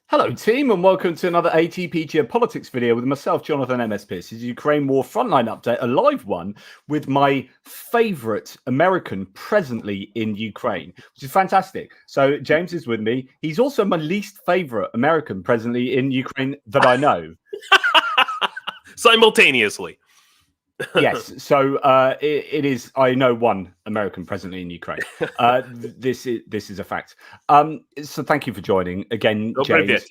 Hello, team, and welcome to another ATP Geopolitics video with myself, Jonathan MS Pierce. This is Ukraine War Frontline update, a live one with my favourite American presently in Ukraine, which is fantastic. So James is with me. He's also my least favourite American presently in Ukraine that I know. Simultaneously. Yes, so it is. I know one American presently in Ukraine. This is a fact. So thank you for joining again, James.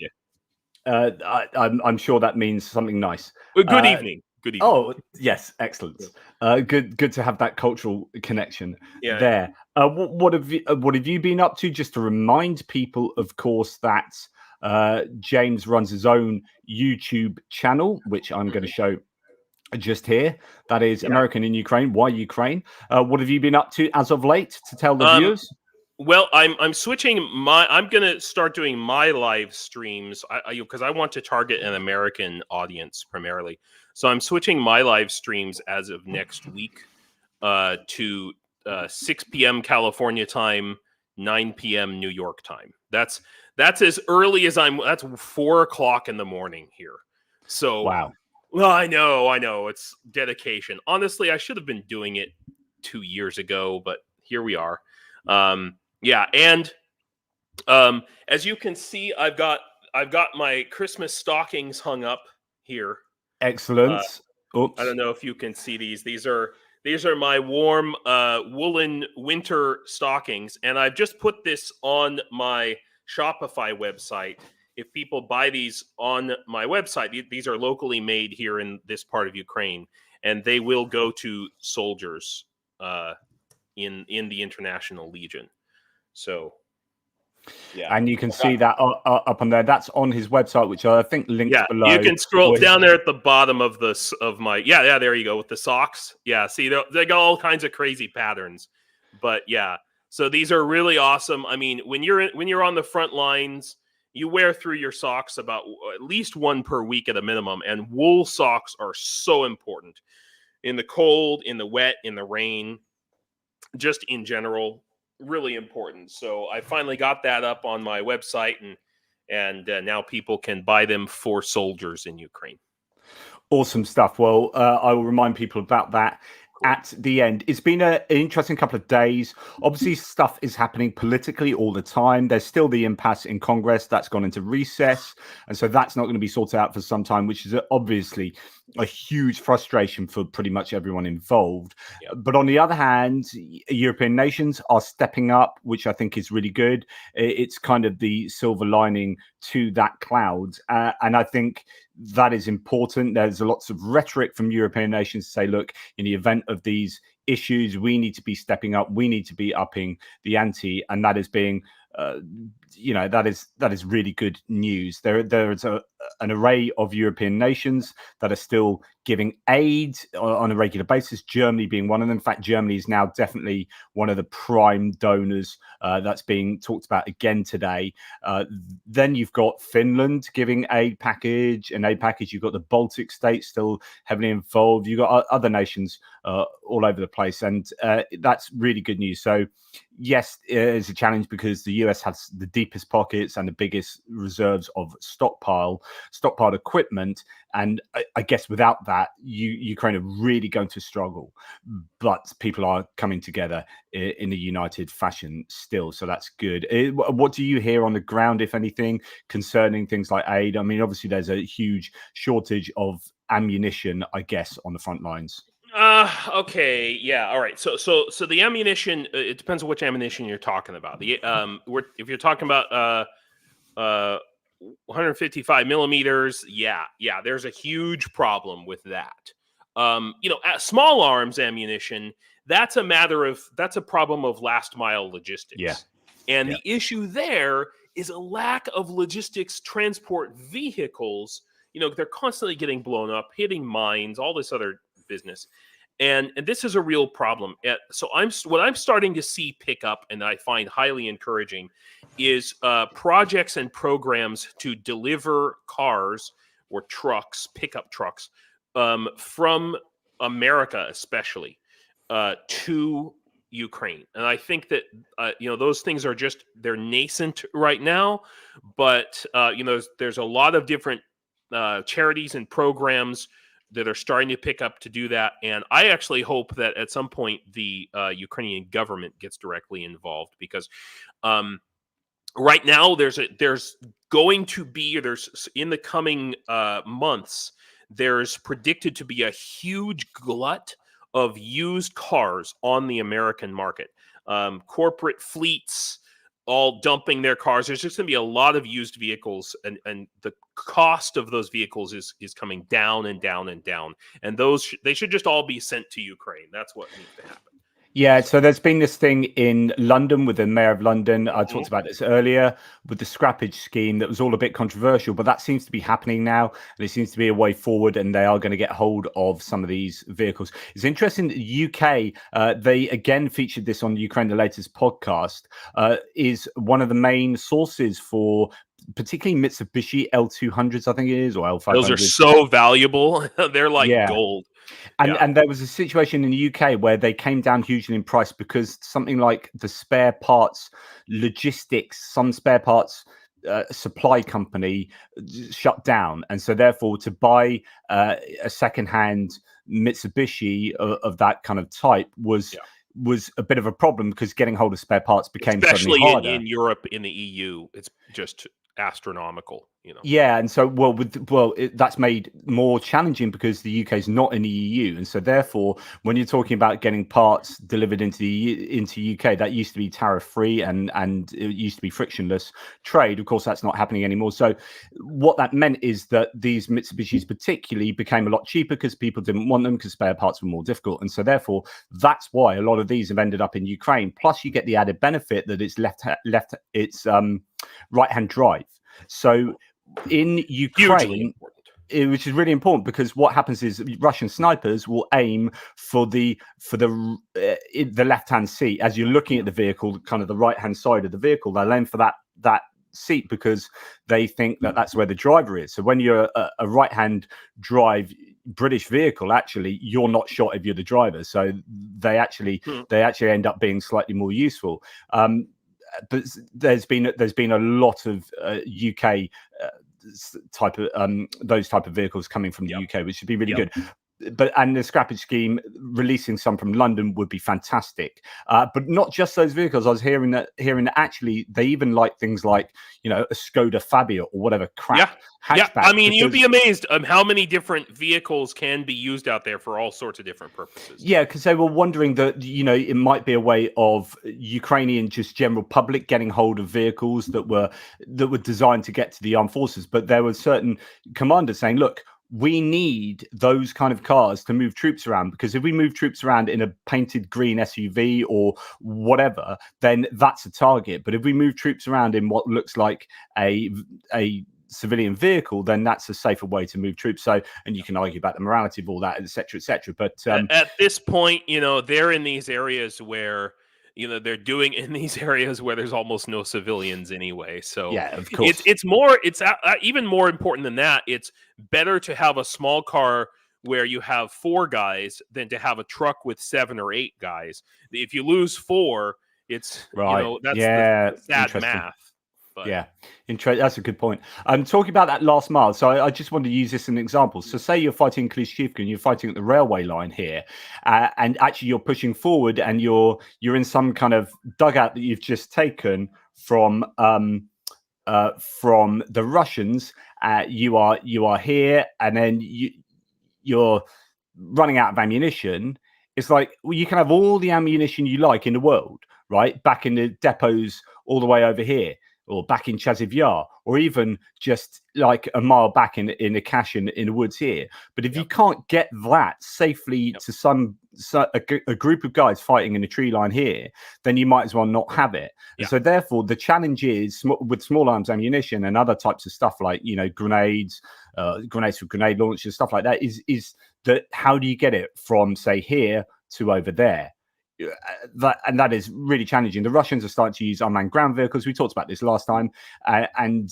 I'm sure that means something nice. Good evening. Good evening. Oh yes, excellent. Good to have that cultural connection there. What have you been up to? Just to remind people, of course, that James runs his own YouTube channel, which I'm going to show just here. That is American in Ukraine. Why Ukraine? What have you been up to as of late to tell the viewers? Well, I'm switching I'm going to start doing my live streams because I want to target an American audience primarily. So I'm switching my live streams as of next week to 6 p.m. California time, 9 p.m. New York time. That's as early as that's 4 o'clock in the morning here. So wow. Well, I know. It's dedication. Honestly, I should have been doing it 2 years ago, but here we are. And as you can see, I've got my Christmas stockings hung up here. Excellent. I don't know if you can see these. These are my warm woolen winter stockings, and I've just put this on my Shopify website. If people buy these on my website, these are locally made here in this part of Ukraine, and they will go to soldiers in the International Legion. So, yeah. And you can see that up on there. That's on his website, which I think links below. You can scroll down there at the bottom of my. Yeah. There you go with the socks. Yeah, see, they got all kinds of crazy patterns, but yeah. So these are really awesome. I mean, when you're on the front lines, you wear through your socks about at least one per week at a minimum, and wool socks are so important in the cold, in the wet, in the rain, just in general, really important. So I finally got that up on my website, and now people can buy them for soldiers in Ukraine. Awesome stuff. Well, I will remind people about that at the end. It's been an interesting couple of days. Obviously, stuff is happening politically all the time. There's still the impasse in Congress that's gone into recess, and so that's not going to be sorted out for some time, which is obviously a huge frustration for pretty much everyone involved. But on the other hand, European nations are stepping up, which I think is really good. It's kind of the silver lining to that cloud, and I think that is important. There's lots of rhetoric from European nations to say, look, in the event of these issues, we need to be stepping up. We need to be upping the ante, and that is being, that is really good news. There is an array of European nations that are still giving aid on a regular basis. Germany being one of them. In fact, Germany is now definitely one of the prime donors that's being talked about again today. Then you've got Finland giving an aid package. You've got the Baltic states still heavily involved. You've got other nations all over the place, and that's really good news. So yes, it's a challenge because the US has the deepest pockets and the biggest reserves of stockpiled equipment, and I guess without that, Ukraine are really going to struggle. But people are coming together in a united fashion still, so that's good. What do you hear on the ground, if anything, concerning things like aid? I mean, obviously there's a huge shortage of ammunition, I guess, on the front lines. Okay, yeah, all right. So the ammunition, it depends on which ammunition you're talking about. If you're talking about 155 millimeters, yeah, there's a huge problem with that. Small arms ammunition, that's a problem of last mile logistics. And the issue there is a lack of logistics transport vehicles. They're constantly getting blown up, hitting mines, all this other business, and this is a real problem. So what I'm starting to see pick up, and I find highly encouraging, is projects and programs to deliver cars or trucks, pickup trucks, from America especially, to Ukraine, and I think that those things are they're nascent right now, but there's a lot of different charities and programs that are starting to pick up to do that, and I actually hope that at some point the Ukrainian government gets directly involved, because right now there's going to be, in the coming months, there's predicted to be a huge glut of used cars on the American market. Corporate fleets all dumping their cars. There's just going to be a lot of used vehicles, and the cost of those vehicles is coming down and down and down. And they should just all be sent to Ukraine. That's what needs to happen. Yeah, so there's been this thing in London with the mayor of London. I talked about this earlier with the scrappage scheme that was all a bit controversial, but that seems to be happening now, and it seems to be a way forward, and they are going to get hold of some of these vehicles. It's interesting that the UK, they again featured this on Ukraine the Latest podcast, is one of the main sources for particularly Mitsubishi L200s, I think it is, or L500s. Those are so valuable. They're like gold. And there was a situation in the UK where they came down hugely in price because something like the spare parts logistics, some spare parts supply company shut down, and so therefore to buy a second-hand Mitsubishi of that kind of type was a bit of a problem, because getting hold of spare parts became especially suddenly harder. In Europe, in the EU, it's just astronomical, Yeah, and so that's made more challenging because the UK is not in the EU, and so therefore, when you're talking about getting parts delivered into UK, that used to be tariff free and it used to be frictionless trade. Of course, that's not happening anymore. So what that meant is that these Mitsubishis particularly became a lot cheaper because people didn't want them because spare parts were more difficult, and so therefore that's why a lot of these have ended up in Ukraine. Plus, you get the added benefit that it's right-hand drive. So in Ukraine, which is really important, because what happens is Russian snipers will aim for the left-hand seat as you're looking at the vehicle, kind of the right-hand side of the vehicle. They'll aim for that seat because they think that that's where the driver is. So when you're a right-hand drive British vehicle, actually you're not shot if you're the driver. So they actually end up being slightly more useful. But there's been a lot of UK type of those type of vehicles coming from the UK, which should be really good. And the scrappage scheme, releasing some from London, would be fantastic. But not just those vehicles. I was hearing that actually they even like things like, a Skoda Fabia or whatever crap hatchback. I mean, you'd be amazed how many different vehicles can be used out there for all sorts of different purposes. Yeah, because they were wondering that, it might be a way of Ukrainian just general public getting hold of vehicles that were designed to get to the armed forces. But there were certain commanders saying, look, we need those kind of cars to move troops around, because if we move troops around in a painted green SUV or whatever, then that's a target. But if we move troops around in what looks like a civilian vehicle, then that's a safer way to move troops. So, and you can argue about the morality of all that, etc., etc. But at this point, they're in these areas where they're doing in these areas where there's almost no civilians anyway. So yeah, of course, it's even more important than that. It's better to have a small car where you have 4 guys than to have a truck with 7 or 8 guys. If you lose 4, it's right. That's the sad math. But yeah, that's a good point. Talking about that last mile, so I just wanted to use this as an example. So say you're fighting Klishchiivka and you're fighting at the railway line here, and actually you're pushing forward and you're in some kind of dugout that you've just taken from the Russians. You are here, and then you're running out of ammunition. It's like, well, you can have all the ammunition you like in the world, right? Back in the depots all the way over here, or back in Chaziv Yar, or even just like a mile back in a cache in the woods here. But if you can't get that safely to a group of guys fighting in a tree line here, then you might as well not have it. And so therefore, the challenge is with small arms ammunition and other types of stuff like, grenades for grenade launchers, stuff like that, is that how do you get it from, say, here to over there? That is really challenging. The Russians are starting to use unmanned ground vehicles. We talked about this last time, and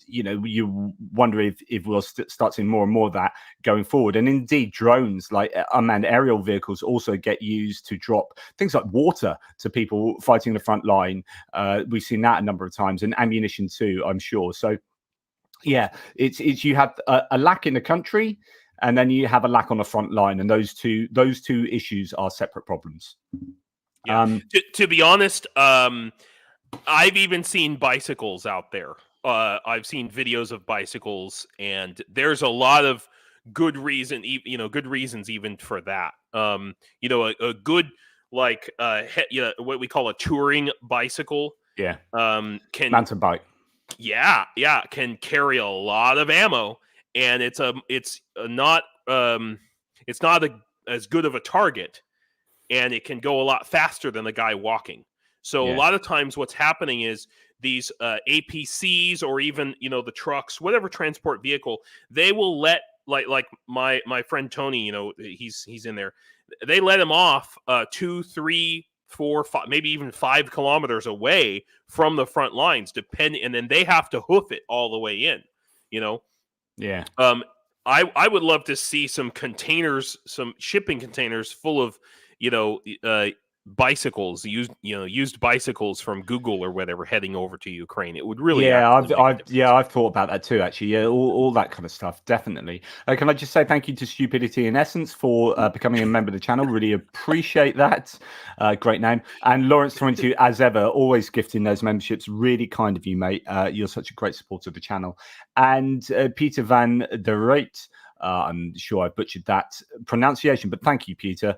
you wonder if we'll start seeing more and more of that going forward. And indeed, drones like unmanned aerial vehicles also get used to drop things like water to people fighting the front line. We've seen that a number of times, and ammunition too, I'm sure. So yeah, it's you have a lack in the country, and then you have a lack on the front line, and those two issues are separate problems. Yeah. To be honest, I've even seen bicycles out there. I've seen videos of bicycles, and there's a lot of good reasons even for that. A good what we call a touring bicycle. Yeah. Can mountain bike. Yeah, can carry a lot of ammo, and it's not as good of a target, and it can go a lot faster than the guy walking. So a lot of times what's happening is these APCs, or even the trucks, whatever transport vehicle, they will let like my friend Tony, he's in there. They let him off 2, 3, 4, 5, maybe even 5 kilometers away from the front lines, and then they have to hoof it all the way in. Yeah. I would love to see some shipping containers full of bicycles, used bicycles from Google or whatever, heading over to Ukraine. It would really I've thought about that too, actually. Yeah, all that kind of stuff, definitely. Can I just say thank you to Stupidity in Essence for becoming a member of the channel? Really appreciate that. Great name. And Lawrence 22, as ever, always gifting those memberships. Really kind of you, mate. You're such a great supporter of the channel. And Peter Van der Reit, I'm sure I butchered that pronunciation, but thank you, Peter.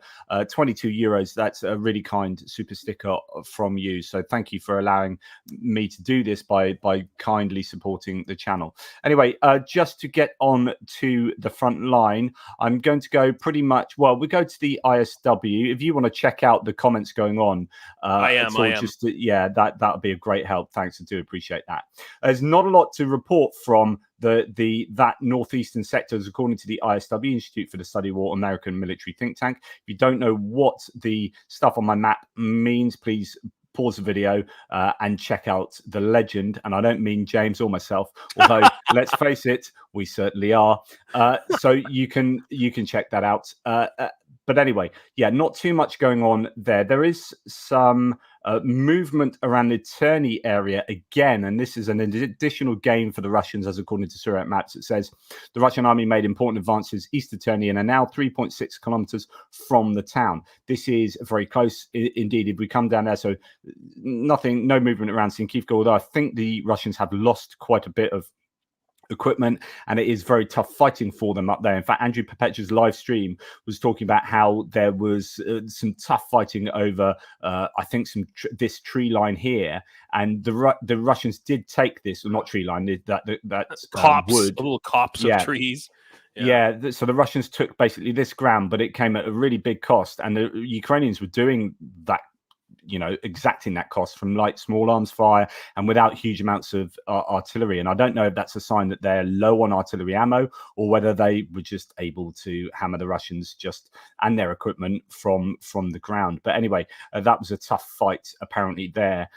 22 euros. That's a really kind super sticker from you. So thank you for allowing me to do this by kindly supporting the channel. Anyway, just to get on to the front line, I'm going to go pretty much, well, we go to the ISW. If you want to check out the comments going on, I am. That would be a great help. Thanks. I do appreciate that. There's not a lot to report from that northeastern sectors, according to the ISW, Institute for the Study of War, American military think tank. If you don't know what the stuff on my map means, please pause the video and check out the legend. And I don't mean James or myself, although let's face it, we certainly are. So you can check that out. But anyway, not too much going on there. There is some movement around the Terny area again, and this is an additional gain for the Russians, as according to Surat Maps. It says the Russian army made important advances east of Terny and are now 3.6 kilometers from the town. This is very close indeed. If we come down there, so no movement around Sinkivka, although I think the Russians have lost quite a bit of equipment, and it is very tough fighting for them up there. In fact, Andrew Perpetua's live stream was talking about how there was some tough fighting over I think this tree line here, and the Russians did take this, or not tree line, that's copse, wood, little copse of trees. So the Russians took basically this ground, but it came at a really big cost, and the Ukrainians were doing that, exacting that cost from light small arms fire and without huge amounts of artillery. And I don't know if that's a sign that they're low on artillery ammo, or whether they were just able to hammer the Russians and their equipment from the ground. But anyway, that was a tough fight apparently there.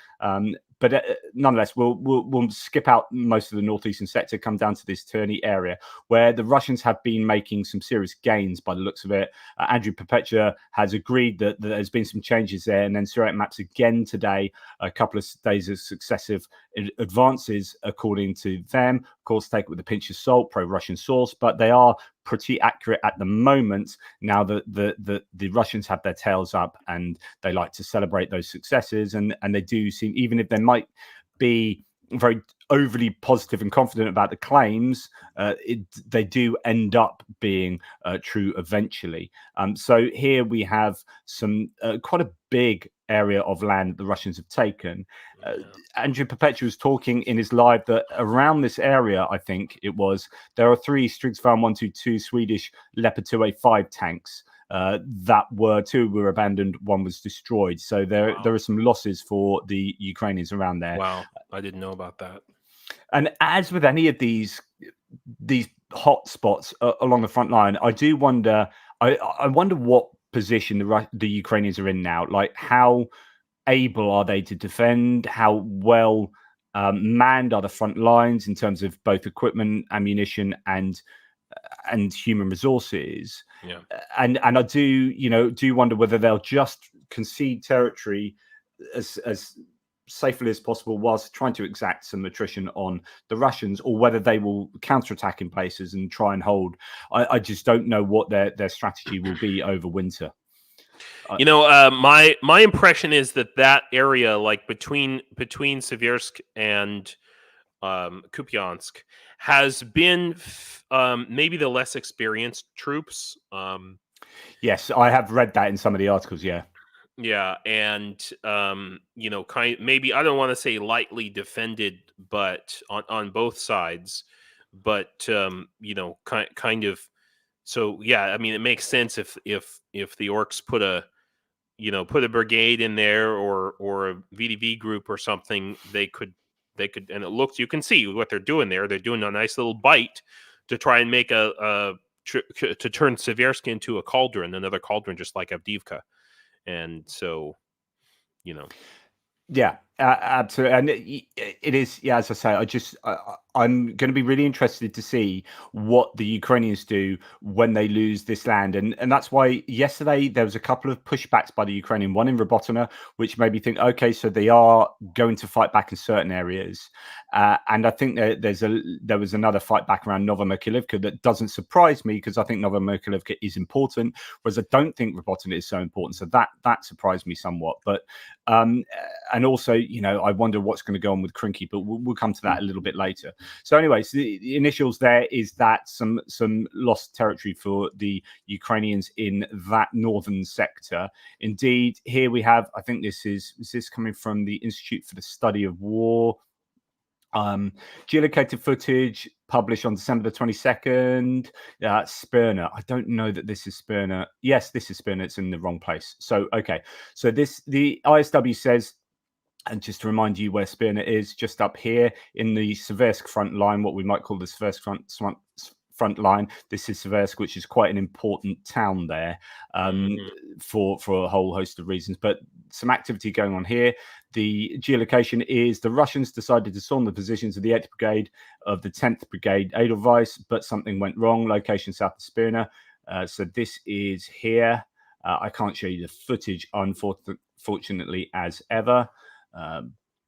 But nonetheless, we'll skip out most of the northeastern sector, come down to this Terny area, where the Russians have been making some serious gains by the looks of it. Andrew Perpetua has agreed that there's been some changes there. And then Surat Maps again today, a couple of days of successive advances, according to them. Of course, take it with a pinch of salt, pro-Russian source, but they are pretty accurate at the moment. Now that the Russians have their tails up, and they like to celebrate those successes, and they do seem, even if they might be very overly positive and confident about the claims, they do end up being true eventually. So here we have some quite a big area of land the Russians have taken. Andrew Perpetua was talking in his live that around this area, I think it was, there are 3 Stridsvagn 122 Swedish Leopard 2A5 tanks. Two were abandoned, 1 was destroyed. So there are some losses for the Ukrainians around there. Wow, I didn't know about that. And as with any of these hot spots along the front line, I do wonder. I wonder what position the Ukrainians are in now. Like, how able are they to defend? How well Manned are the front lines in terms of both equipment, ammunition, and human resources. Yeah. And I do wonder whether they'll just concede territory as safely as possible whilst trying to exact some attrition on the Russians, or whether they will counterattack in places and try and hold. I just don't know what their strategy will be over winter. My impression is that area, like between Seversk and Kupiansk, has been maybe the less experienced troops. Yes, I have read that in some of the articles. Yeah. Yeah, and maybe, I don't want to say lightly defended, but on both sides, but kind of. So yeah, I mean, it makes sense if the orcs put a brigade in there, or a VDV group or something, they could, and it looks, you can see what they're doing there. They're doing a nice little bite to try and make to turn Seversk into a cauldron, another cauldron, just like Avdiivka. And so, Yeah, absolutely. And it is, yeah, as I say, I'm going to be really interested to see what the Ukrainians do when they lose this land. And that's why yesterday there was a couple of pushbacks by the Ukrainian, one in Robotyne, which made me think, okay, so they are going to fight back in certain areas. And I think there was another fight back around Nova Mifa that doesn't surprise me, because I think Nova Mifa is important, whereas I don't think Robotyne is so important. So that surprised me somewhat. But and also, I wonder what's going to go on with Kinky, but we'll come to that a little bit later. So anyways, the initials there is that some lost territory for the Ukrainians in that northern sector. Indeed, here we have, I think is this coming from the Institute for the Study of War, geolocated footage published on December the 22nd. Spirna. I don't know that this is Spirna. Yes, this is Spirna. It's in the wrong place. So, okay. So the ISW says, and just to remind you where Spirna is, just up here in the Seversk front line, what we might call the Seversk front line. This is Seversk, which is quite an important town there, for a whole host of reasons. But some activity going on here. The geolocation is the Russians decided to storm the positions of the 8th Brigade of the 10th Brigade Edelweiss, but something went wrong. Location south of Spirna. So this is here. I can't show you the footage, unfortunately, as ever.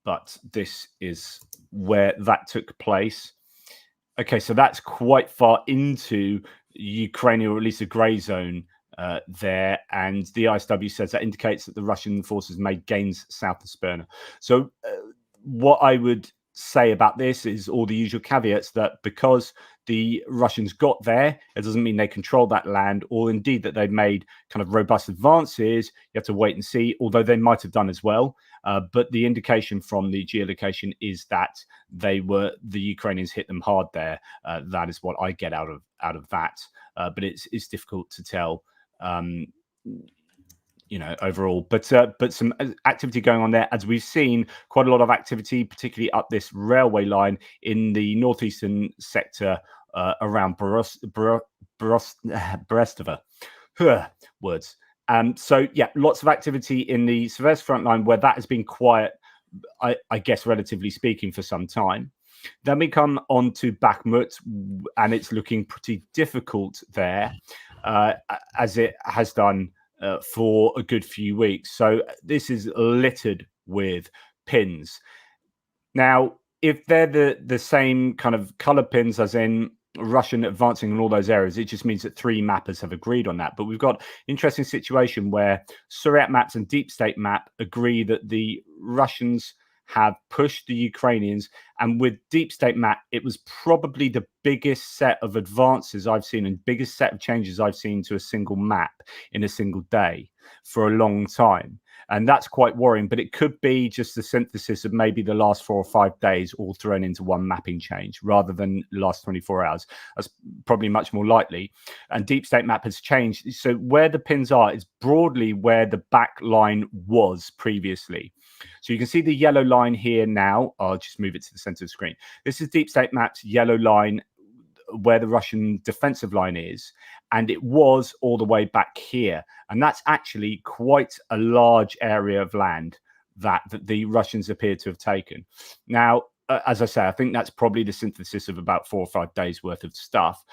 But this is where that took place. Okay, so that's quite far into Ukraine, or at least a grey zone there. And the ISW says that indicates that the Russian forces made gains south of Spirna. So what I would say about this is all the usual caveats, that because the Russians got there, it doesn't mean they control that land, or indeed that they've made kind of robust advances. You have to wait and see, although they might have done as well. But the indication from the geolocation is that the Ukrainians hit them hard there. That is what I get out of that. But it's difficult to tell, overall. But some activity going on there, as we've seen quite a lot of activity, particularly up this railway line in the northeastern sector around Brestova. Words. So yeah, lots of activity in the Seversk front line, where that has been quiet, I guess, relatively speaking, for some time. Then we come on to Bakhmut, and it's looking pretty difficult there, as it has done for a good few weeks. So this is littered with pins. Now, if they're the same kind of color pins as in Russian advancing in all those areas, it just means that 3 mappers have agreed on that. But we've got an interesting situation where Suryat Maps and Deep State Map agree that the Russians have pushed the Ukrainians, and with Deep State Map, it was probably the biggest set of advances I've seen and biggest set of changes I've seen to a single map in a single day for a long time. And that's quite worrying, but it could be just the synthesis of maybe the last 4 or 5 days all thrown into one mapping change rather than the last 24 hours. That's probably much more likely. And Deep State Map has changed. So where the pins are is broadly where the back line was previously. So you can see the yellow line here now. I'll just move it to the center of the screen. This is Deep State Map's yellow line, where the Russian defensive line is, and it was all the way back here. And that's actually quite a large area of land that the Russians appear to have taken. Now, as I say, I think that's probably the synthesis of about 4 or 5 days worth of stuff.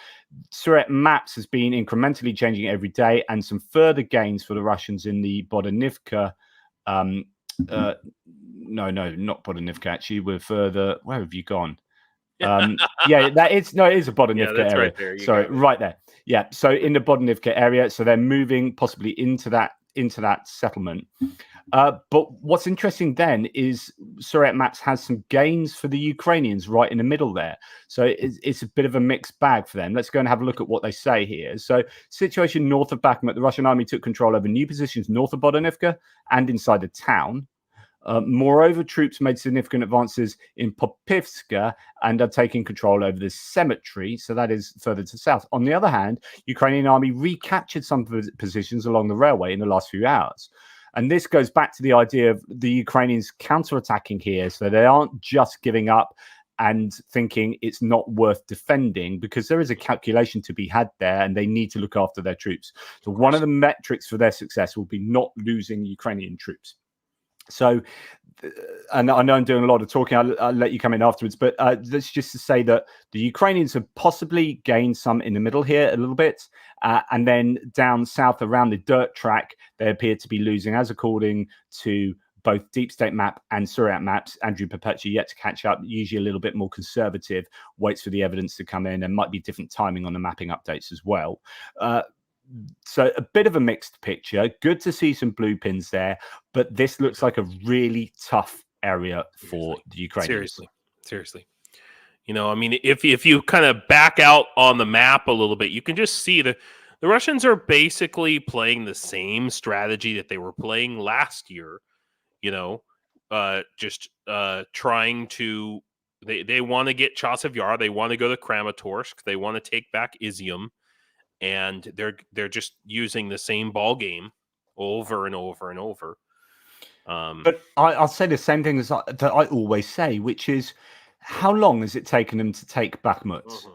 Suret maps has been incrementally changing every day, and some further gains for the Russians in the Bodonivka. No, not Bodonivka. Actually, we're further. Where have you gone? Yeah, it is a Bodonivka Yeah, that's area. right there. Sorry, right there. Yeah, so in the Bodonivka area, so they're moving possibly into that settlement. But what's interesting then is Suret Maps has some gains for the Ukrainians right in the middle there. So it's a bit of a mixed bag for them. Let's go and have a look at what they say here. So situation north of Bakhmut, the Russian army took control over new positions north of Bodonivka and inside the town. Moreover, troops made significant advances in Popivska and are taking control over the cemetery, so that is further to the south. On the other hand, Ukrainian army recaptured some positions along the railway in the last few hours. And this goes back to the idea of the Ukrainians counterattacking here, so they aren't just giving up and thinking it's not worth defending, because there is a calculation to be had there and they need to look after their troops. So one of the metrics for their success will be not losing Ukrainian troops. So, and I know I'm doing a lot of talking, I'll let you come in afterwards, but that's just to say that the Ukrainians have possibly gained some in the middle here a little bit, and then down south around the dirt track, they appear to be losing, as according to both Deep State Map and Suret Maps. Andrew Perpetua yet to catch up, usually a little bit more conservative, waits for the evidence to come in, and might be different timing on the mapping updates as well. So a bit of a mixed picture. Good to see some blue pins there, but this looks like a really tough area for the Ukrainians. Seriously. You know, I mean, if you kind of back out on the map a little bit, you can just see the Russians are basically playing the same strategy that they were playing last year. You know, just trying to they want to get Chasiv Yar, they want to go to Kramatorsk, they want to take back Izium. And they're just using the same ball game over and over and over. But I'll say the same thing that I always say, which is, how long has it taken them to take Bakhmut? Mm-hmm.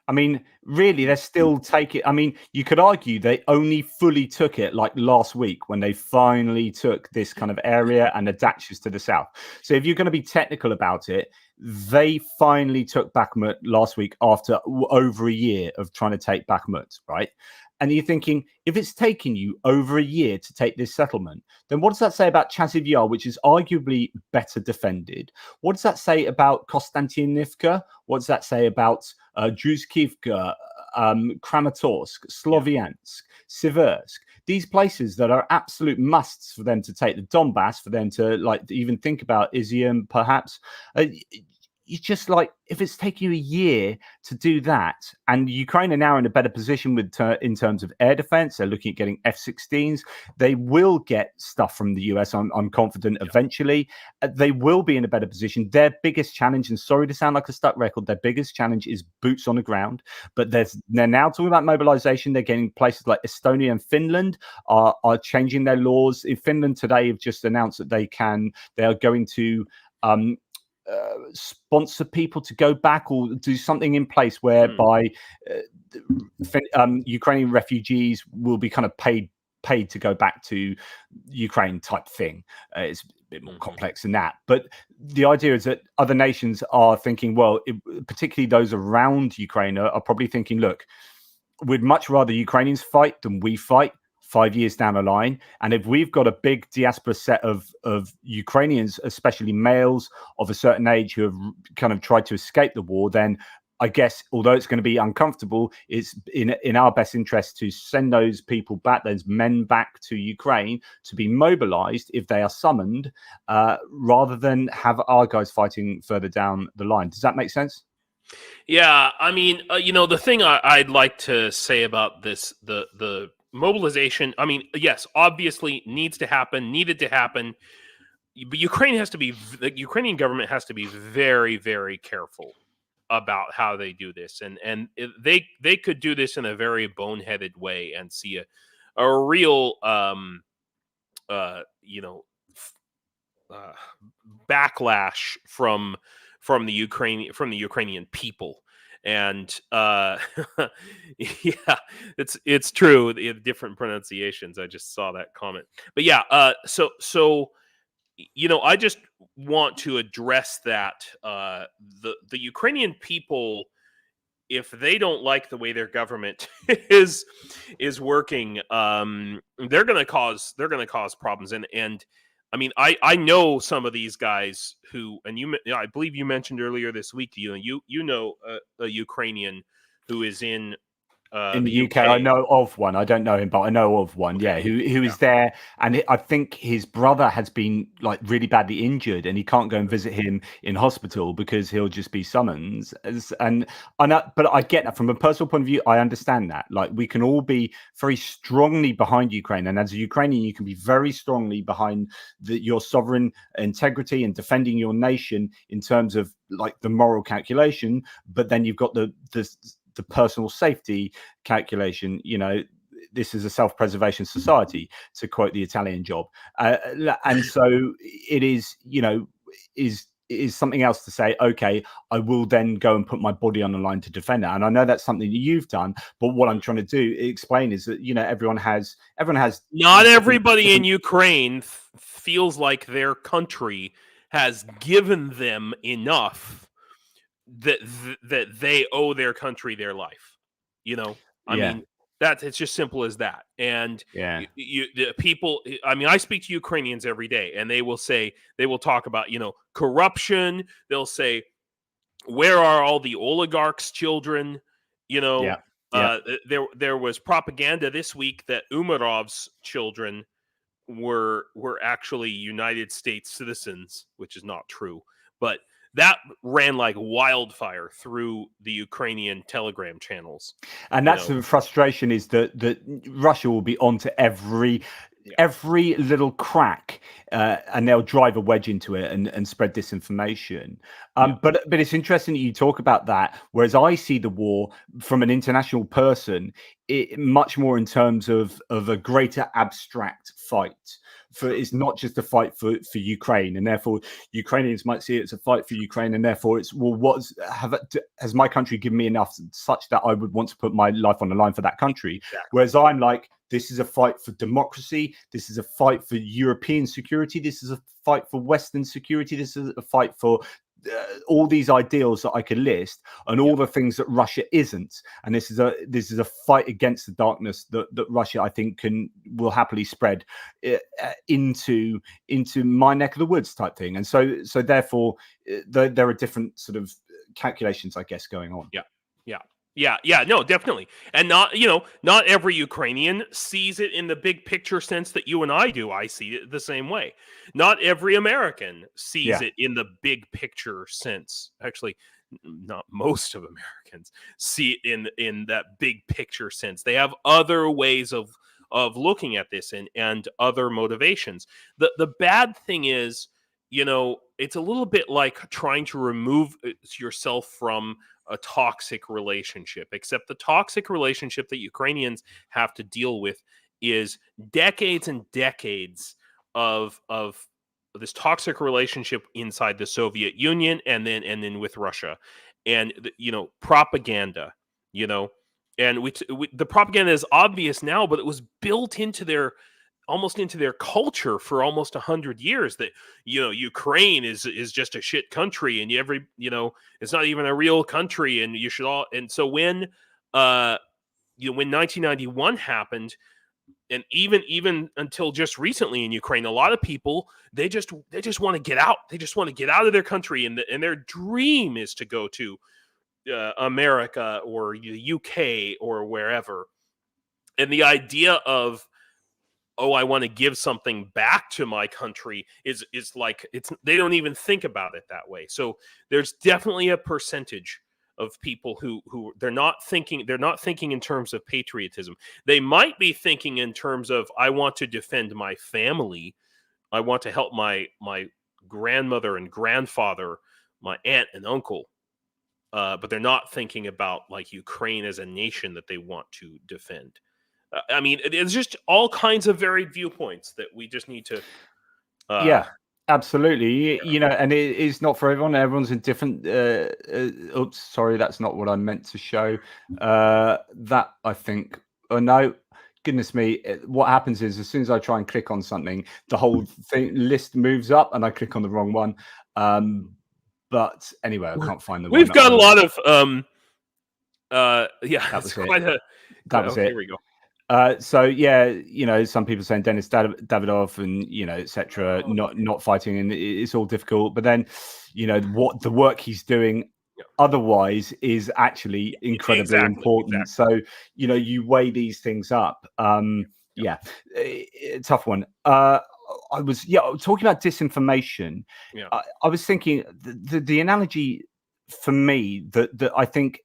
I mean, really, they're still taking. I mean, you could argue they only fully took it like last week when they finally took this kind of area and the datches to the south. So if you're going to be technical about it, they finally took Bakhmut last week after over a year of trying to take Bakhmut, right? And you're thinking, if it's taken you over a year to take this settlement, then what does that say about Chasiv Yar, which is arguably better defended? What does that say about Konstantinivka? What does that say about Druzhkivka, Kramatorsk, Sloviansk, Siversk? These places that are absolute musts for them to take the Donbass, for them to like even think about Izium, perhaps. It's just like, if it's taking you a year to do that, and Ukraine are now in a better position with in terms of air defense, they're looking at getting F-16s. They will get stuff from the US, I'm confident, eventually. They will be in a better position. Their biggest challenge, and sorry to sound like a stuck record, their biggest challenge is boots on the ground. But they're now talking about mobilization. They're getting places like Estonia and Finland are changing their laws. In Finland today, have just announced that they are going to sponsor people to go back, or do something in place whereby Ukrainian refugees will be kind of paid to go back to Ukraine type thing. It's a bit more complex than that. But the idea is that other nations are thinking, well, particularly those around Ukraine are probably thinking, look, we'd much rather Ukrainians fight than we fight 5 years down the line. And if we've got a big diaspora set of Ukrainians, especially males of a certain age, who have kind of tried to escape the war, then I guess, although it's going to be uncomfortable, it's in our best interest to send those people back, those men back to Ukraine to be mobilized if they are summoned, rather than have our guys fighting further down the line. Does that make sense? Yeah, I mean, the thing I'd like to say about this, the mobilization, I mean, yes, obviously needed to happen, but the Ukrainian government has to be very, very careful about how they do this, and they could do this in a very boneheaded way and see a real backlash from the Ukrainian people. And yeah, it's true. Different pronunciations. I just saw that comment, but yeah. So I just want to address that the Ukrainian people, if they don't like the way their government is working, they're going to cause problems. And I mean, I know some of these guys who, and I believe you mentioned earlier this week, you know a Ukrainian who is in the UK. I know of one. I don't know him, but I know of one. Okay. Yeah, who is there, and I think his brother has been like really badly injured, and he can't go and visit him in hospital because he'll just be summoned. And I know, but I get that from a personal point of view. I understand that. Like, we can all be very strongly behind Ukraine, and as a Ukrainian, you can be very strongly behind your sovereign integrity and defending your nation in terms of like the moral calculation. But then you've got the personal safety calculation. This is a self-preservation society, to quote the Italian Job, and so it is is something else to say, okay, I will then go and put my body on the line to defend that. And I know that's something that you've done, but what I'm trying to explain is that everyone has not everybody in Ukraine feels like their country has given them enough that they owe their country their life. I mean, it's just simple as that. And the people, I mean, I speak to Ukrainians every day, and they will talk about corruption. They'll say, where are all the oligarchs' children? There was propaganda this week that Umarov's children were actually United States citizens, which is not true, but that ran like wildfire through the Ukrainian Telegram channels. And that's the frustration, is that Russia will be onto every little crack, and they'll drive a wedge into it and spread disinformation. But it's interesting that you talk about that, whereas I see the war from an international person much more in terms of a greater abstract fight. It's not just a fight for Ukraine, and therefore Ukrainians might see it as a fight for Ukraine, and therefore it's, well, has my country given me enough such that I would want to put my life on the line for that country? Exactly. Whereas I'm like, this is a fight for democracy. This is a fight for European security. This is a fight for Western security. This is a fight for all these ideals that I could list, and all the things that Russia isn't. And this is a fight against the darkness that Russia, I think, will happily spread into my neck of the woods type thing. And so therefore there are different sort of calculations, I guess, going on. Yeah, no, definitely. And not every Ukrainian sees it in the big picture sense that you and I do. I see it the same way. Not every American sees it in the big picture sense. Actually, not most of Americans see it in that big picture sense. They have other ways of looking at this and other motivations. The bad thing is, it's a little bit like trying to remove yourself from a toxic relationship, except the toxic relationship that Ukrainians have to deal with is decades and decades of this toxic relationship inside the Soviet Union, and then with Russia, and propaganda, and the propaganda is obvious now, but it was built into almost into their culture for almost 100 years, that Ukraine is just a shit country, and it's not even a real country, and you should all. And so when 1991 happened, and even until just recently in Ukraine, a lot of people, they just want to get out. They just want to get out of their country, and their dream is to go to America or the UK or wherever. And the idea of, oh, I want to give something back to my country is like, they don't even think about it that way. So there's definitely a percentage of people who they're not thinking in terms of patriotism. They might be thinking in terms of, I want to defend my family. I want to help my grandmother and grandfather, my aunt and uncle. But they're not thinking about like Ukraine as a nation that they want to defend. I mean, it's just all kinds of varied viewpoints that we just need to. Absolutely. And it is not for everyone. Everyone's in different. Oops, sorry, that's not what I meant to show. That I think. Oh no, goodness me, what happens is as soon as I try and click on something, the whole list moves up and I click on the wrong one. But anyway, I can't find the one. We've got a lot of that was quite it. That was it. Here we go. So yeah, some people saying Denis Davidov and etc. not fighting, and it's all difficult. But then, what the work he's doing otherwise is actually incredibly important. Exactly. So you weigh these things up. Tough one. I was talking about disinformation. I was thinking the analogy for me that I think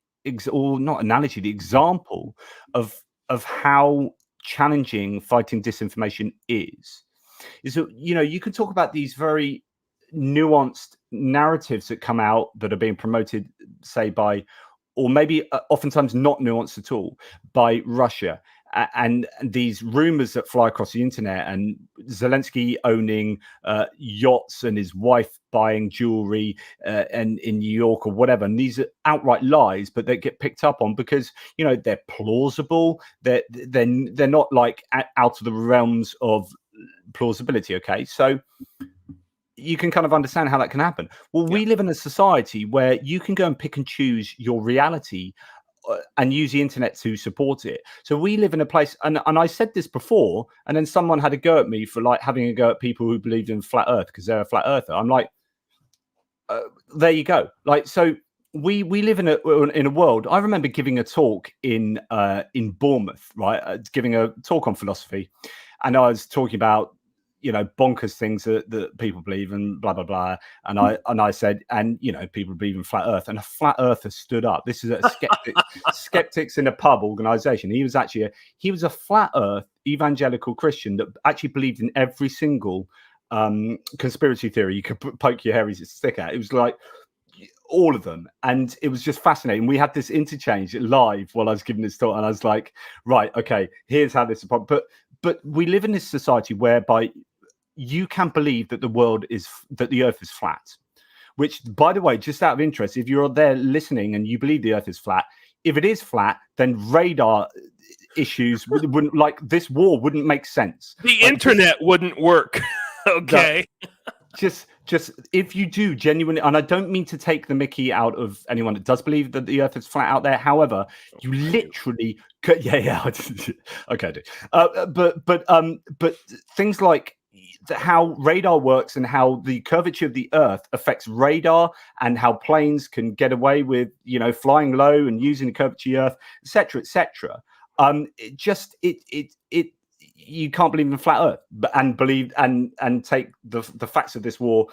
or not analogy, the example of how challenging fighting disinformation is that you can talk about these very nuanced narratives that come out that are being promoted, say by, or maybe oftentimes not nuanced at all, by Russia, and these rumors that fly across the internet, and Zelensky owning yachts and his wife buying jewelry and in New York or whatever. And these are outright lies, but they get picked up on because they're plausible. They're not like out of the realms of plausibility. Okay, so you can kind of understand how that can happen. Well, we live in a society where you can go and pick and choose your reality and use the internet to support it. So we live in a place, and I said this before, and then someone had a go at me for like having a go at people who believed in flat Earth because they're a flat earther. I'm like, there you go. Like, so we live in a world. I remember giving a talk in Bournemouth, right? Giving a talk on philosophy, and I was talking about bonkers things that people believe and blah blah blah. And I said, and people believe in flat Earth, and a flat earther stood up. This is a skeptics in a pub organization. He was a flat Earth evangelical Christian that actually believed in every single conspiracy theory you could poke your hairy stick at. It was like all of them, and it was just fascinating. We had this interchange live while I was giving this talk, and I was like, right, okay, here's how this is. But we live in this society whereby you can believe that the Earth is flat, which, by the way, just out of interest, if you're there listening and you believe the Earth is flat, if it is flat, then radar issues wouldn't, like this war wouldn't make sense. The internet wouldn't work. Okay. Just if you do genuinely, and I don't mean to take the mickey out of anyone that does believe that the Earth is flat out there. However, you literally could, okay, but things like how radar works and how the curvature of the Earth affects radar and how planes can get away with flying low and using the curvature of the Earth, etc. You can't believe in flat Earth and believe and take the facts of this war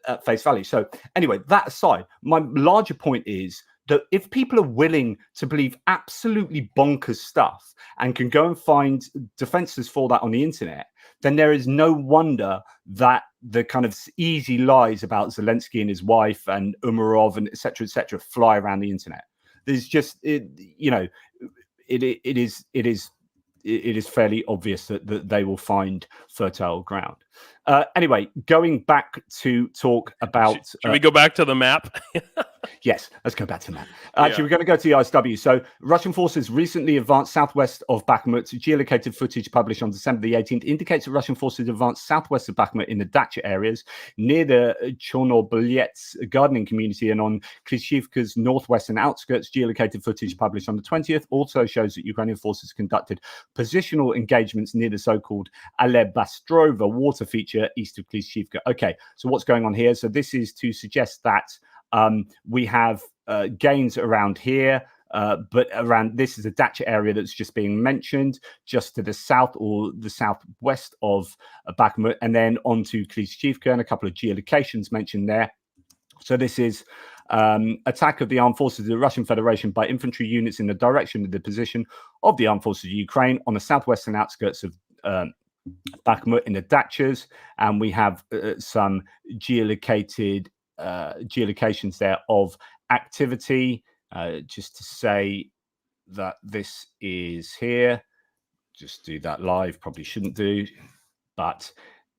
at face value. So anyway, that aside, my larger point is that if people are willing to believe absolutely bonkers stuff and can go and find defenses for that on the internet, then there is no wonder that the kind of easy lies about Zelensky and his wife and Umarov and etc. fly around the internet. There's just it is fairly obvious that they will find fertile ground. Anyway, going back to talk about... Should we go back to the map? Yes, let's go back to that. Actually, we're going to go to the ISW. So Russian forces recently advanced southwest of Bakhmut. Geolocated footage published on December the 18th indicates that Russian forces advanced southwest of Bakhmut in the dacha areas near the Chornobyets gardening community and on Klishivka's northwestern outskirts. Geolocated footage published on the 20th also shows that Ukrainian forces conducted positional engagements near the so-called Alebastrova water feature east of Klishivka. Okay, so what's going on here? So this is to suggest that we have gains around here, but around this is a dacha area that's just being mentioned just to the south or the southwest of Bakhmut, and then onto Klishivka and a couple of geolocations mentioned there. So this is attack of the armed forces of the Russian Federation by infantry units in the direction of the position of the armed forces of Ukraine on the southwestern outskirts of Bakhmut in the dachas, and we have some geolocated geolocations there of activity. Just to say that this is here. Just do that live. Probably shouldn't do, but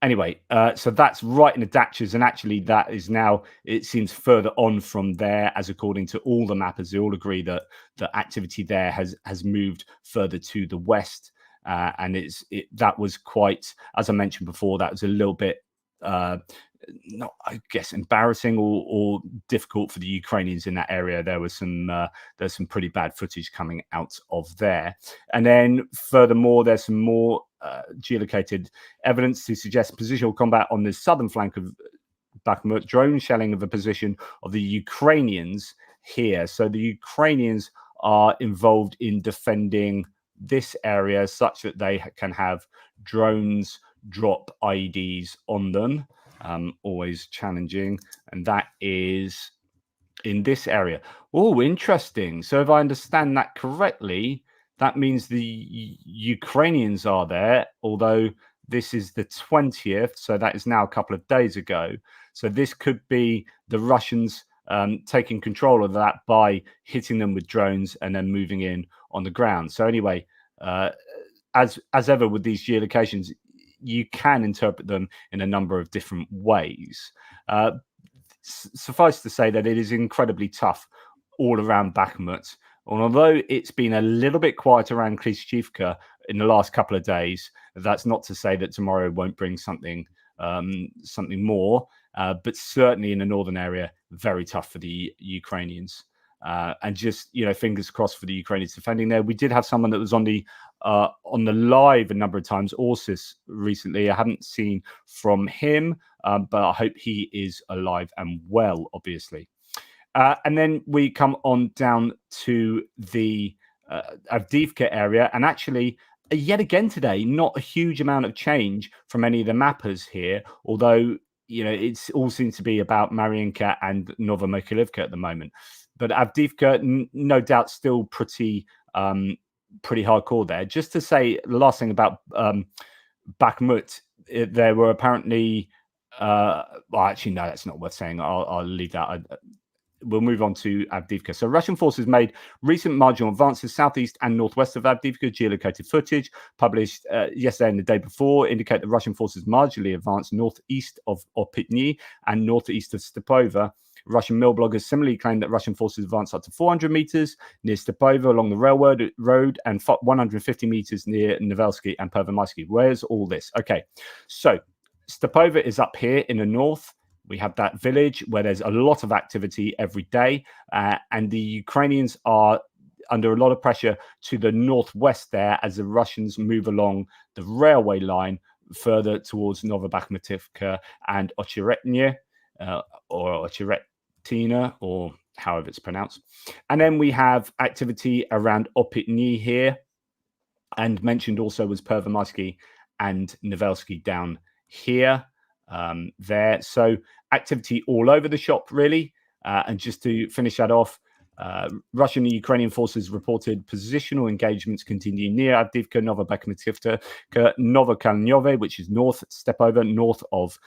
anyway, so that's right in the dachas, and actually that is now, it seems, further on from there, as according to all the mappers, they all agree that the activity there has moved further to the west and that was quite, as I mentioned before, that was a little bit not, I guess, embarrassing or difficult for the Ukrainians in that area. There's some pretty bad footage coming out of there. And then furthermore, there's some more geolocated evidence to suggest positional combat on the southern flank of Bakhmut, drone shelling of a position of the Ukrainians here. So the Ukrainians are involved in defending this area such that they can have drones drop IEDs on them. Always challenging. And that is in this area. Oh, interesting. So if I understand that correctly, that means the Ukrainians are there, although this is the 20th, so that is now a couple of days ago. So this could be the Russians taking control of that by hitting them with drones and then moving in on the ground. So anyway, as ever with these geolocations, you can interpret them in a number of different ways. Suffice to say that it is incredibly tough all around Bakhmut. And although it's been a little bit quiet around Klishchivka in the last couple of days, that's not to say that tomorrow won't bring something more. But certainly in the northern area, very tough for the Ukrainians. And just, fingers crossed for the Ukrainians defending there. We did have someone that was on the live a number of times, Orsis, recently. I haven't seen from him, but I hope he is alive and well, obviously. And then we come on down to the Avdiivka area, and actually, yet again today, not a huge amount of change from any of the mappers here, although it all seems to be about Marinka and Nova Mifa at the moment. But Avdiivka, no doubt, still pretty hardcore there. Just to say, the last thing about Bakhmut, there were apparently. Well, actually, no, that's not worth saying. I'll leave that. We'll move on to Avdiivka. So Russian forces made recent marginal advances southeast and northwest of Avdiivka. Geolocated footage published yesterday and the day before indicate that Russian forces marginally advanced northeast of Opitny and northeast of Stepova. Russian mill bloggers similarly claimed that Russian forces advanced up to 400 meters near Stepova along the railroad and 150 meters near Novelsky and Pervomaisky. Where's all this? Okay, so Stepova is up here in the north. We have that village where there's a lot of activity every day, and the Ukrainians are under a lot of pressure to the northwest there as the Russians move along the railway line further towards Novobakhmutivka and Ocheretny, or Ocheretina, or however it's pronounced. And then we have activity around Opitny here, and mentioned also was Pervomaisky and Novelsky down here. There. So activity all over the shop, really. And just to finish that off, Russian and Ukrainian forces reported positional engagements continue near Avdiivka, Novobakhmutivka, Novokalnyove, which is north, Stepova, north of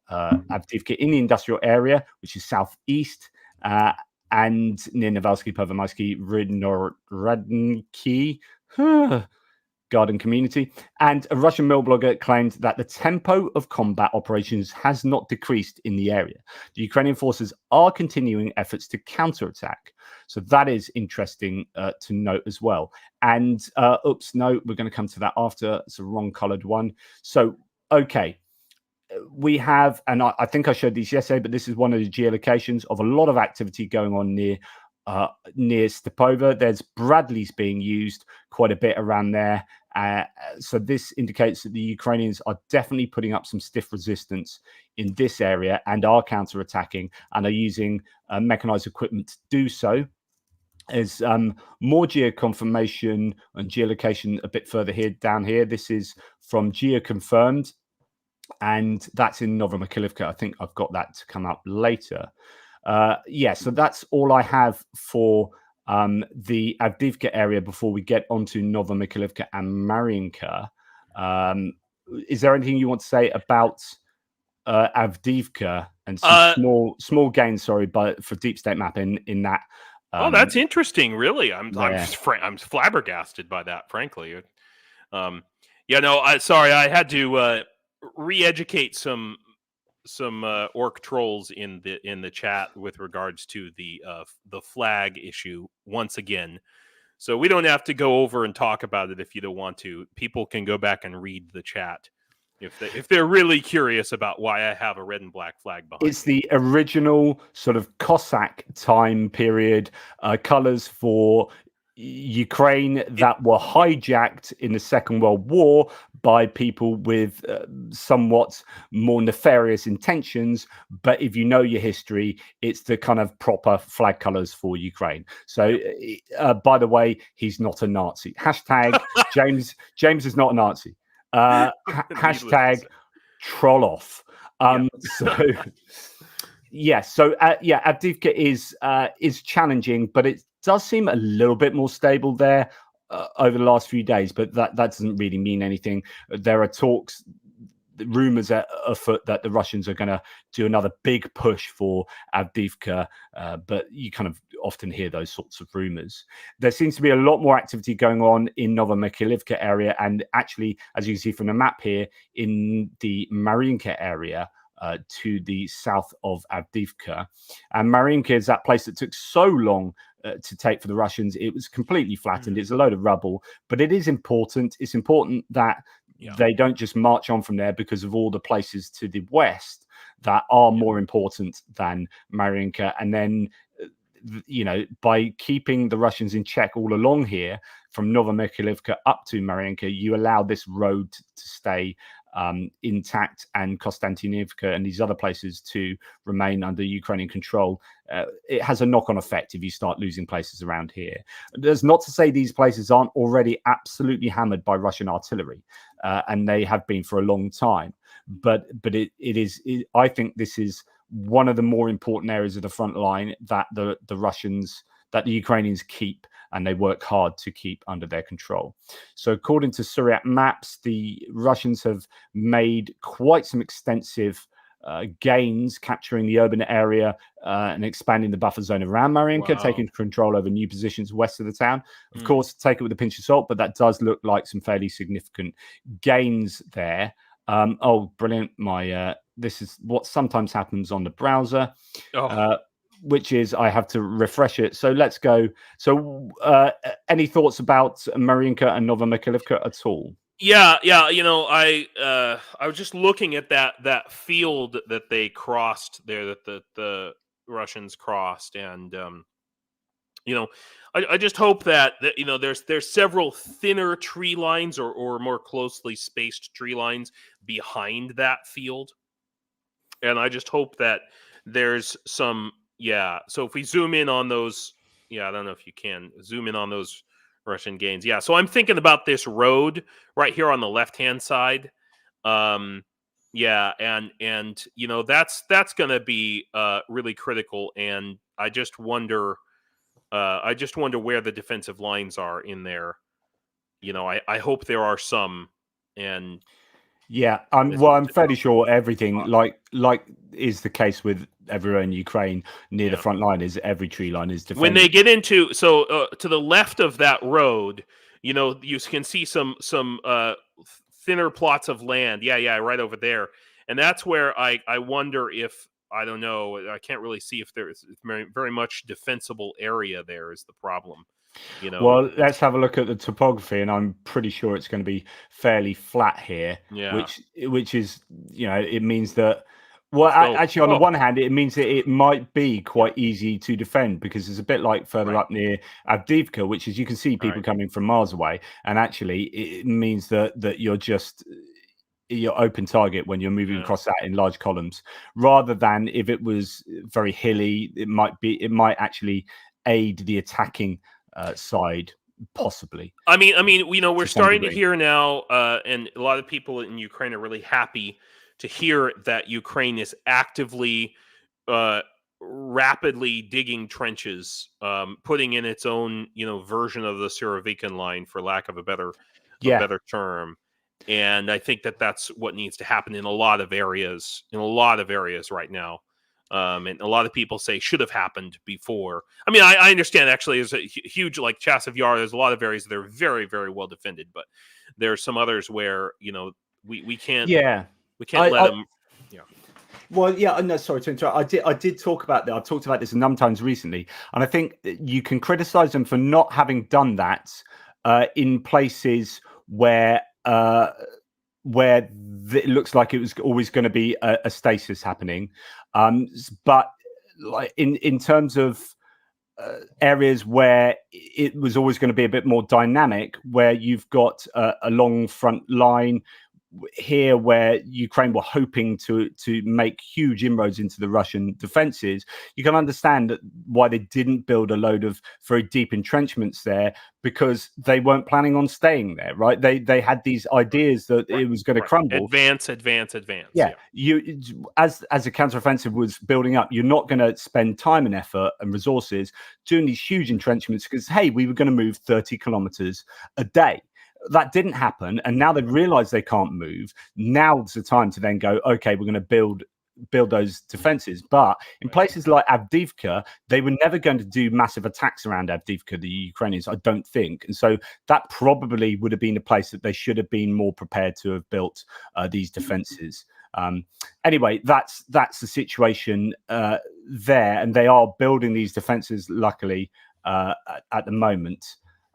Avdiivka in the industrial area, which is southeast, and near Novelsky, Pervomaisky, Radniki, garden community. And a Russian mill blogger claimed that the tempo of combat operations has not decreased in the area. The Ukrainian forces are continuing efforts to counterattack. So that is interesting to note as well. And oops, no, we're going to come to that after. It's a wrong colored one. So, okay. We have, and I think I showed these yesterday, but this is one of the geolocations of a lot of activity going on near Stepova. There's Bradleys being used quite a bit around there. So this indicates that the Ukrainians are definitely putting up some stiff resistance in this area and are counterattacking and are using mechanized equipment to do so. There's more geoconfirmation and geolocation a bit further down here. This is from GeoConfirmed, and that's in Nova Mifa. I think I've got that to come up later. So that's all I have for the Avdiivka area before we get onto Nova Mifa and Marinka. Is there anything you want to say about Avdiivka and some small gains? Sorry, but for Deep State Map in that. That's interesting. Really, I'm flabbergasted by that. Frankly, sorry, I had to re-educate some orc trolls in the chat with regards to the flag issue once again. So we don't have to go over and talk about it if you don't want to. People can go back and read the chat if they're really curious about why I have a red and black flag behind It's me. the original sort of Cossack time period colors for Ukraine that were hijacked in the Second World War by people with somewhat more nefarious intentions. But if you know your history, it's the kind of proper flag colors for Ukraine. So, by the way, he's not a Nazi. Hashtag James is not a Nazi. Hashtag troll off. So Avdiivka is challenging, but it does seem a little bit more stable there over the last few days, but that doesn't really mean anything. There are talks, rumors afoot that the Russians are going to do another big push for Avdiivka, but you kind of often hear those sorts of rumors. There seems to be a lot more activity going on in Nova Mifa area, and actually, as you can see from the map here, in the Marinka area, to the south of Avdiivka. And Marinka is that place that took so long to take for the Russians. It was completely flattened. It's a load of rubble, but it is important. It's important that they don't just march on from there, because of all the places to the west that are more important than Marinka. And then, by keeping the Russians in check all along here from Nova Mifa up to Marinka, you allow this road to stay intact, and Konstantinivka and these other places to remain under Ukrainian control. It has a knock-on effect if you start losing places around here. There's not to say these places aren't already absolutely hammered by Russian artillery, and they have been for a long time. But I think this is one of the more important areas of the front line that the Ukrainians keep, and they work hard to keep under their control. So according to Suryat maps, the Russians have made quite some extensive gains, capturing the urban area and expanding the buffer zone around Marinka, taking control over new positions west of the town. Of course, take it with a pinch of salt, but that does look like some fairly significant gains there. Brilliant. This is what sometimes happens on the browser. Which is I have to refresh it. So let's go. So any thoughts about Marinka and Nova Mifa at all? Yeah. I was just looking at that field that they crossed there, that the Russians crossed, and I just hope that there's several thinner tree lines or more closely spaced tree lines behind that field, and I just hope that there's some. Yeah, so if we zoom in on those, I don't know if you can zoom in on those Russian gains. Yeah, so I'm thinking about this road right here on the left-hand side. And that's going to be really critical. And I just wonder where the defensive lines are in there. I hope there are some. And I'm fairly sure everything like is the case with everywhere in Ukraine near the front line is every tree line is defended. When they get into to the left of that road, you can see some thinner plots of land. Right over there, and that's where I wonder if, I don't know, I can't really see if there's very much defensible area there is the problem. Well, let's have a look at the topography, and I'm pretty sure it's going to be fairly flat here. Which is it means that. Well, actually, on the one hand, it means that it might be quite easy to defend, because it's a bit like further up near Avdiivka, which is you can see people coming from miles away, and actually it means that you're open target when you're moving across that in large columns, rather than if it was very hilly, it might actually aid the attacking side, possibly. I mean, we're starting to hear now, and a lot of people in Ukraine are really happy to hear that Ukraine is actively, rapidly digging trenches, putting in its own, version of the Surovikin line, for lack of a better term. And I think that's what needs to happen in a lot of areas right now. And a lot of people say should have happened before. I mean, I understand actually there's a huge, like Chasiv Yar, there's a lot of areas that are very, very well defended, but there are some others where, we can't let them. Well, yeah, no, sorry to interrupt. I did talk about that. I've talked about this a number of times recently, and I think you can criticize them for not having done that in places where it looks like it was always going to be a stasis happening, but like in terms of areas where it was always going to be a bit more dynamic, where you've got a long front line here, where Ukraine were hoping to make huge inroads into the Russian defenses. You can understand why they didn't build a load of very deep entrenchments there, because they weren't planning on staying there, right? They had these ideas that it was going to crumble. Advance. Yeah, you as a counteroffensive was building up, you're not going to spend time and effort and resources doing these huge entrenchments because, hey, we were going to move 30 kilometers a day. That didn't happen, and now they've realized they can't move. Now's the time to then go, okay, we're going to build those defenses. But in places like Avdiivka, they were never going to do massive attacks around Avdiivka, the Ukrainians, I don't think. And so that probably would have been a place that they should have been more prepared to have built these defenses. Anyway, that's the situation there, and they are building these defenses, luckily, at the moment.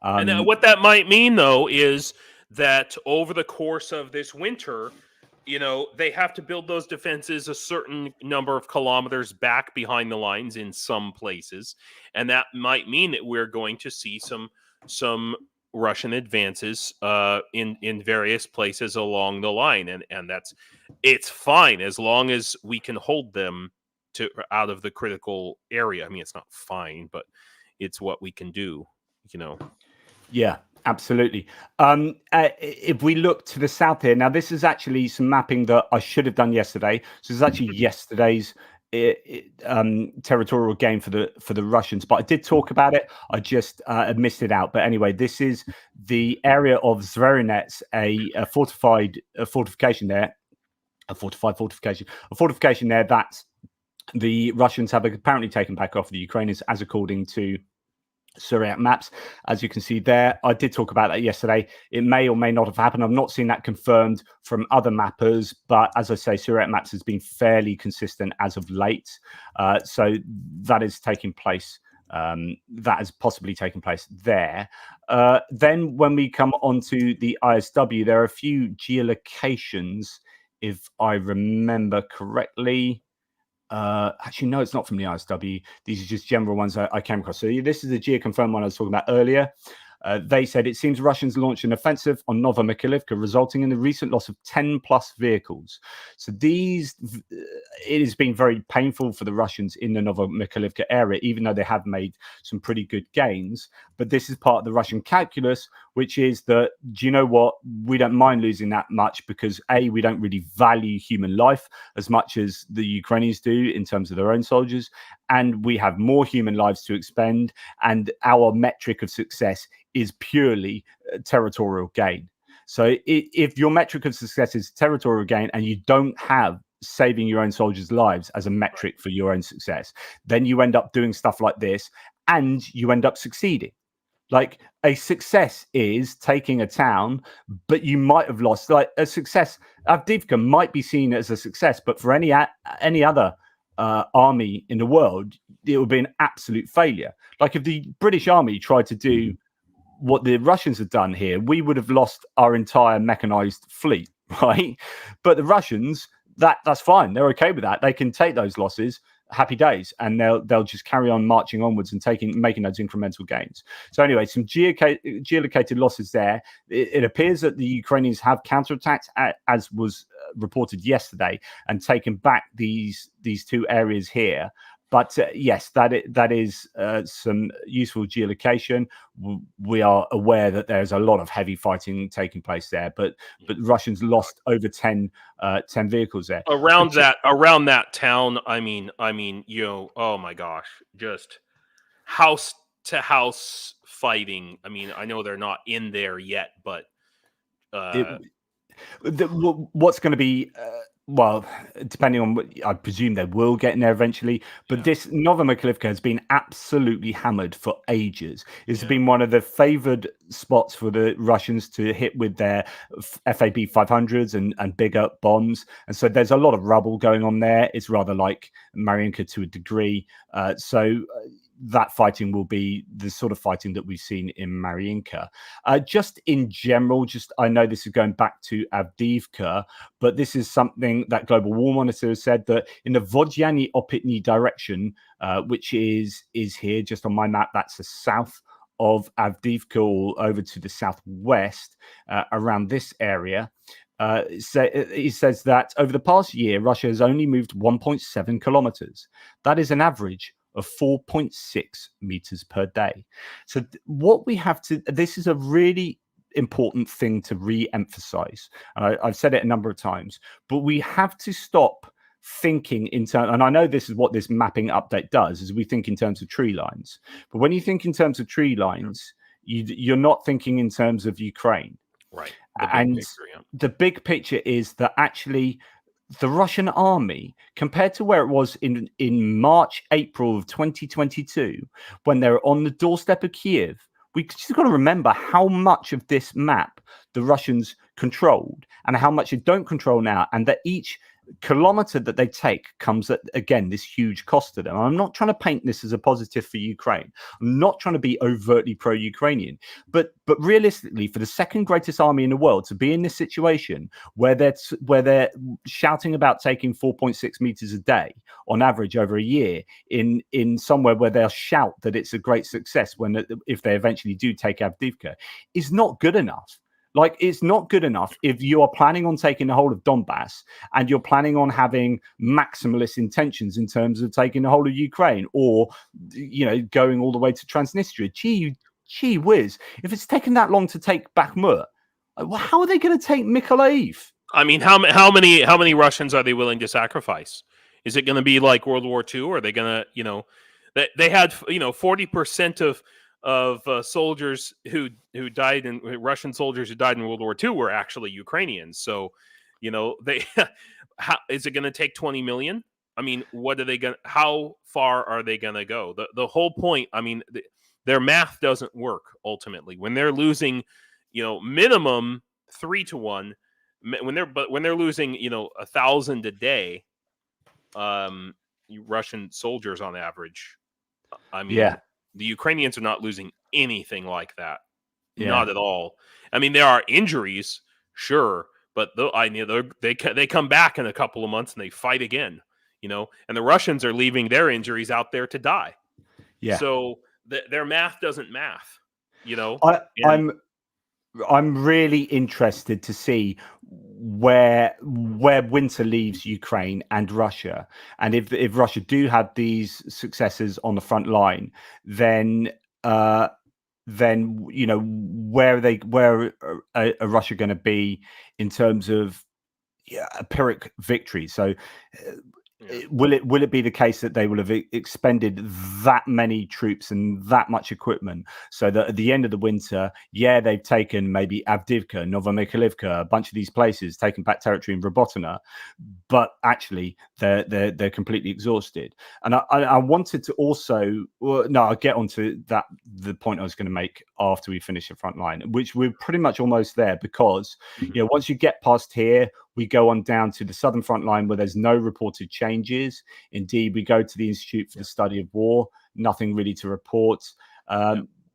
And what that might mean, though, is that over the course of this winter, they have to build those defenses a certain number of kilometers back behind the lines in some places. And that might mean that we're going to see some Russian advances in various places along the line. And it's fine as long as we can hold them out of the critical area. I mean, it's not fine, but it's what we can do, Yeah, absolutely. If we look to the south here, now this is actually some mapping that I should have done yesterday. So this is actually yesterday's territorial gain for the Russians, but I did talk about it. I just missed it out. But anyway, this is the area of Zverinets, a fortification there, a fortification there that the Russians have apparently taken back off the Ukrainians, as according to Syriac maps, as you can see there. I did talk about that yesterday. It may or may not have happened. I've not seen that confirmed from other mappers, but as I say, Syriac maps has been fairly consistent as of late. So that is taking place. That has possibly taken place there. Then when we come onto the ISW, there are a few geolocations, if I remember correctly. Actually, no, it's not from the ISW. These are just general ones I came across. So this is the geoconfirmed one I was talking about earlier. They said it seems Russians launched an offensive on Nova Mifa, resulting in the recent loss of 10 plus vehicles. So it has been very painful for the Russians in the Nova Mifa area, even though they have made some pretty good gains. But this is part of the Russian calculus, which is that, do you know what? We don't mind losing that much because A, we don't really value human life as much as the Ukrainians do in terms of their own soldiers. And we have more human lives to expend. And our metric of success is purely territorial gain. So if your metric of success is territorial gain and you don't have saving your own soldiers' lives as a metric for your own success, then you end up doing stuff like this and you end up succeeding. Like a success is taking a town, but you might have lost. Like a success, Avdiivka might be seen as a success, but for any other army in the world, it would be an absolute failure. Like if the British army tried to do what the Russians have done here, we would have lost our entire mechanized fleet, right? But the Russians, that's fine. They're okay with that. They can take those losses. Happy days, and they'll just carry on marching onwards and making those incremental gains. So anyway, some geolocated losses there. It appears that the Ukrainians have counterattacked, as was reported yesterday, and taken back these two areas here. But yes, that is some useful geolocation. We are aware that there's a lot of heavy fighting taking place there, but Russians lost over 10 vehicles there around that town. I mean, oh my gosh, just house to house fighting. I mean, I know they're not in there yet, but what's going to be Well, depending on what, I presume they will get in there eventually. But this Nova Mifa has been absolutely hammered for ages. It's been one of the favored spots for the Russians to hit with their FAB 500s and bigger bombs. And so there's a lot of rubble going on there. It's rather like Marinka to a degree. That fighting will be the sort of fighting that we've seen in Marinka. Just in general, I know this is going back to Avdiivka, but this is something that Global War Monitor has said, that in the Vodyani Opitny direction, which is here just on my map, that's the south of Avdiivka, or over to the southwest, around this area. He says that over the past year, Russia has only moved 1.7 kilometers. That is an average of 4.6 meters per day. So what we have to, this is a really important thing to re-emphasize. I've said it a number of times, but we have to stop thinking in terms, and I know this is what this mapping update does, is we think in terms of tree lines. But when you think in terms of tree lines, you're not thinking in terms of Ukraine. Right. The big picture is that actually the Russian army, compared to where it was in March, April of 2022, when they were on the doorstep of Kiev, we just got to remember how much of this map the Russians controlled and how much they don't control now, and that each kilometer that they take comes at, again, this huge cost to them. I'm not trying to paint this as a positive for Ukraine. I'm not trying to be overtly pro-Ukrainian, but realistically, for the second greatest army in the world to be in this situation where they're shouting about taking 4.6 meters a day on average over a year in somewhere where they'll shout that it's a great success if they eventually do take Avdiivka, is not good enough. Like, it's not good enough if you are planning on taking the whole of Donbass and you're planning on having maximalist intentions in terms of taking the whole of Ukraine, or, going all the way to Transnistria. Gee whiz. If it's taken that long to take Bakhmut, how are they going to take Mykolaiv? I mean, how many Russians are they willing to sacrifice? Is it going to be like World War II? Or are they going to, they had, 40% of soldiers who died in Russian soldiers who died in World War II were actually Ukrainians. So, is it going to take 20 million? I mean, how far are they going to go? The whole point, I mean, their math doesn't work ultimately when they're losing, minimum 3-1, when they're losing, 1,000 a day, Russian soldiers on average. I mean, the Ukrainians are not losing anything like that. Not at all. I mean, there are injuries, sure, but they come back in a couple of months and they fight again, and the Russians are leaving their injuries out there to die. Yeah. So their math doesn't math, I'm really interested to see where winter leaves Ukraine and Russia, and if Russia do have these successes on the front line, then where are Russia going to be in terms of a Pyrrhic victory? So. Will it be the case that they will have expended that many troops and that much equipment so that at the end of the winter, they've taken maybe Avdiivka, Nova Mifa, a bunch of these places, taken back territory in Robotyne, but actually they're completely exhausted. And I wanted to also, I'll get onto that, the point I was going to make after we finish the front line, which we're pretty much almost there, because once you get past here, we go on down to the southern front line where there's no reported changes. Indeed, we go to the Institute for the Study of War, nothing really to report.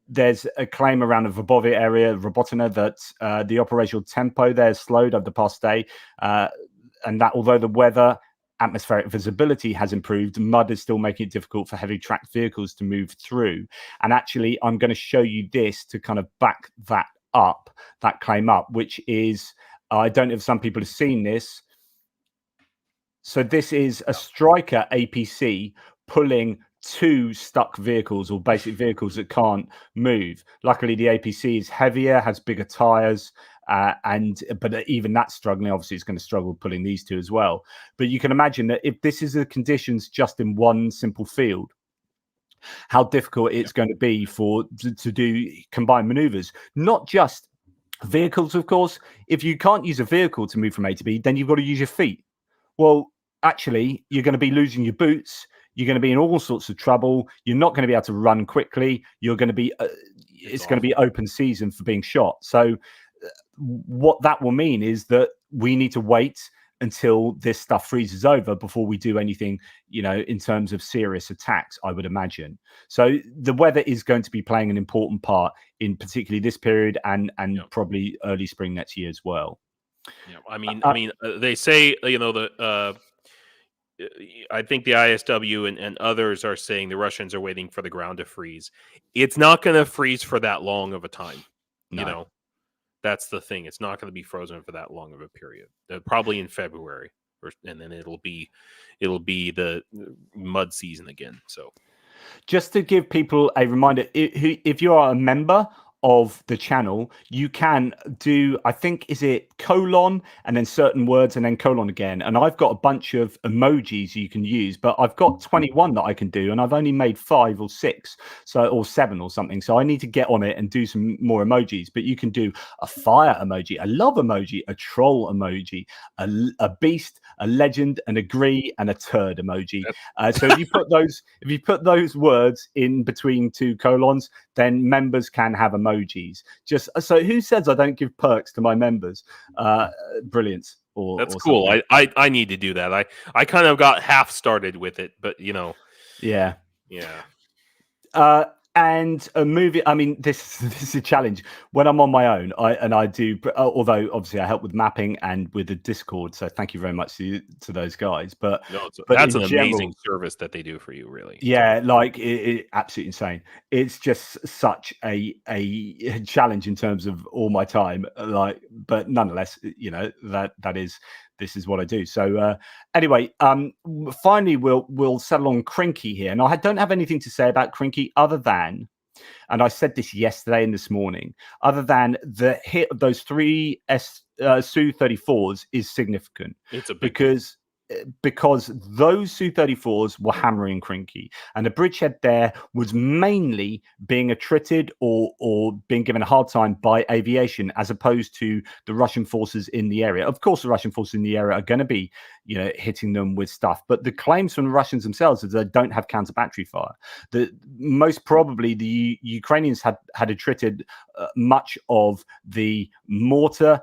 There's a claim around the Verbovia area, Robotyne, that the operational tempo there is slowed over the past day, and that although the weather, atmospheric visibility has improved, mud is still making it difficult for heavy tracked vehicles to move through. And actually, I'm going to show you this to kind of back that claim up, which is, I don't know if some people have seen this. So this is a Striker APC pulling two stuck vehicles, or basic vehicles that can't move. Luckily, the APC is heavier, has bigger tires, but even that's struggling. Obviously, it's going to struggle pulling these two as well. But you can imagine that if this is the conditions just in one simple field, how difficult it's going to be to do combined maneuvers, not just vehicles, of course. If you can't use a vehicle to move from A to B, then you've got to use your feet. well, actually, you're going to be losing your boots. You're going to be in all sorts of trouble. You're not going to be able to run quickly. You're going to be, it's going to be open season for being shot. So what that will mean is that we need to wait until this stuff freezes over before we do anything, in terms of serious attacks, I would imagine. So the weather is going to be playing an important part in particularly this period and probably early spring next year as well. Yeah, I mean, they say, I think the ISW and others are saying the Russians are waiting for the ground to freeze. It's not going to freeze for that long of a time. No. That's the thing. It's not going to be frozen for that long of a period. Probably in February, and then it'll be the mud season again. So, just to give people a reminder, if you are a member of the channel, you can do, I think, is it colon and then certain words and then colon again. And I've got a bunch of emojis you can use, but I've got 21 that I can do, and I've only made 5 or 6, or 7 or something. So I need to get on it and do some more emojis. But you can do a fire emoji, a love emoji, a troll emoji, a beast, a legend, an agree, and a turd emoji. So if you put those words in between 2 colons, then members can have emojis. Just so, who says I don't give perks to my members? Brilliant. That's cool. I need to do that. I kind of got half started with it, but yeah. And a movie. I mean, this is a challenge when I'm on my own. I do, although obviously I help with mapping and with the Discord. So thank you very much to those guys. But that's an amazing service that they do for you, really. Yeah, like it absolutely insane. It's just such a challenge in terms of all my time. But nonetheless, this is what I do. So anyway, finally we'll settle on Kinky here. And I don't have anything to say about Kinky other than, and I said this yesterday and this morning, other than the hit of those 3 Su-34s is significant. It's a big because those Su-34s were hammering Kinky, and the bridgehead there was mainly being attrited or being given a hard time by aviation, as opposed to the Russian forces in the area. Of course, the Russian forces in the area are going to be, hitting them with stuff, but the claims from the Russians themselves is they don't have counter battery fire. Most probably the Ukrainians had attrited much of the mortar,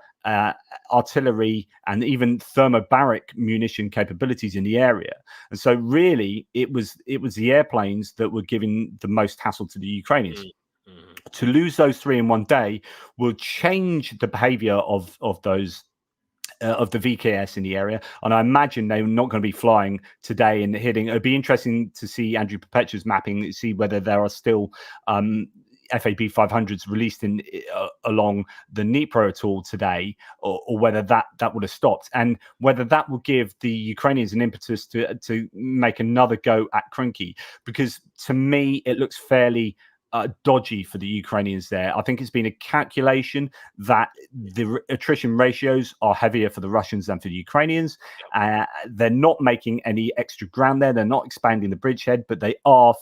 artillery, and even thermobaric munition capabilities in the area. And so really it was the airplanes that were giving the most hassle to the Ukrainians. To lose those 3 in one day will change the behavior of those of the VKS in the area, and I imagine they're not going to be flying today and hitting. It'd be interesting to see Andrew Perpetua's mapping, see whether there are still FAB 500s released in along the Dnipro at all today, or whether that would have stopped, and whether that will give the Ukrainians an impetus to make another go at Kinky, because to me it looks fairly dodgy for the Ukrainians there. I think it's been a calculation that the attrition ratios are heavier for the Russians than for the Ukrainians. They're not making any extra ground there. They're not expanding the bridgehead, but they are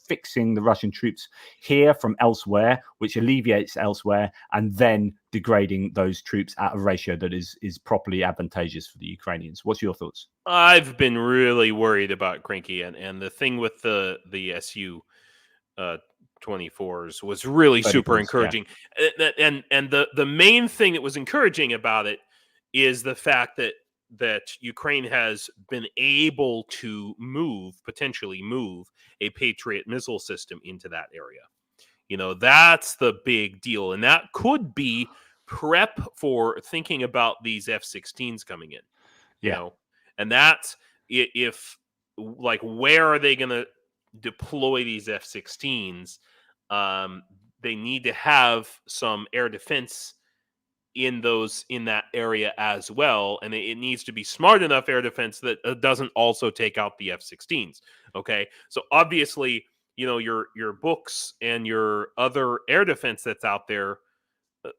fixing the Russian troops here from elsewhere, which alleviates elsewhere, and then degrading those troops at a ratio that is properly advantageous for the Ukrainians. What's your thoughts? I've been really worried about Kinky, and the thing with the SU 24s was really super encouraging. Yeah. And the main thing that was encouraging about it is the fact that Ukraine has been able to potentially move a Patriot missile system into that area. That's the big deal. And that could be prep for thinking about these F-16s coming in. And that's if, like, where are they going to deploy these F-16s? They need to have some air defense in that area as well, and it needs to be smart enough air defense that doesn't also take out the F-16s. Okay, so obviously, your books and your other air defense that's out there,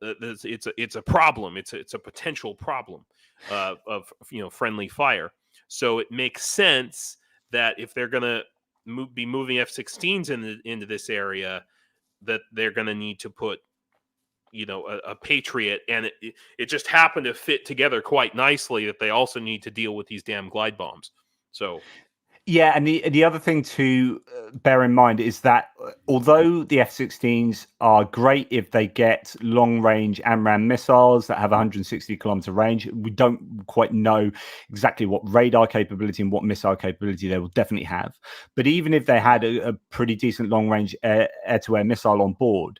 it's a problem. It's a potential problem of friendly fire. So it makes sense that if they're going to be moving F-16s into this area, that they're going to need to put a Patriot, and it just happened to fit together quite nicely that they also need to deal with these damn glide bombs. So. Yeah, and the other thing to bear in mind is that although the F-16s are great if they get long-range AMRAAM missiles that have 160-kilometer range, we don't quite know exactly what radar capability and what missile capability they will definitely have. But even if they had a pretty decent long-range air-to-air missile on board,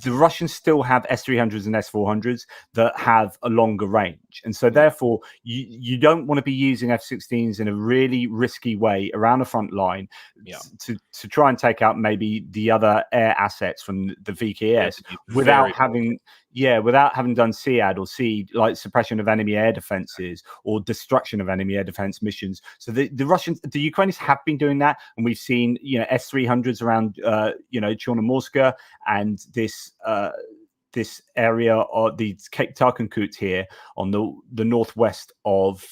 the Russians still have S-300s and S-400s that have a longer range. And so therefore, you don't want to be using F-16s in a really risky way around the front line to try and take out maybe the other air assets from the VKS without having done SEAD or SEED, like suppression of enemy air defenses or destruction of enemy air defense missions. So the Ukrainians have been doing that, and we've seen S-300s around Chornomorska and this area, or the Cape Tarkankut here on the northwest of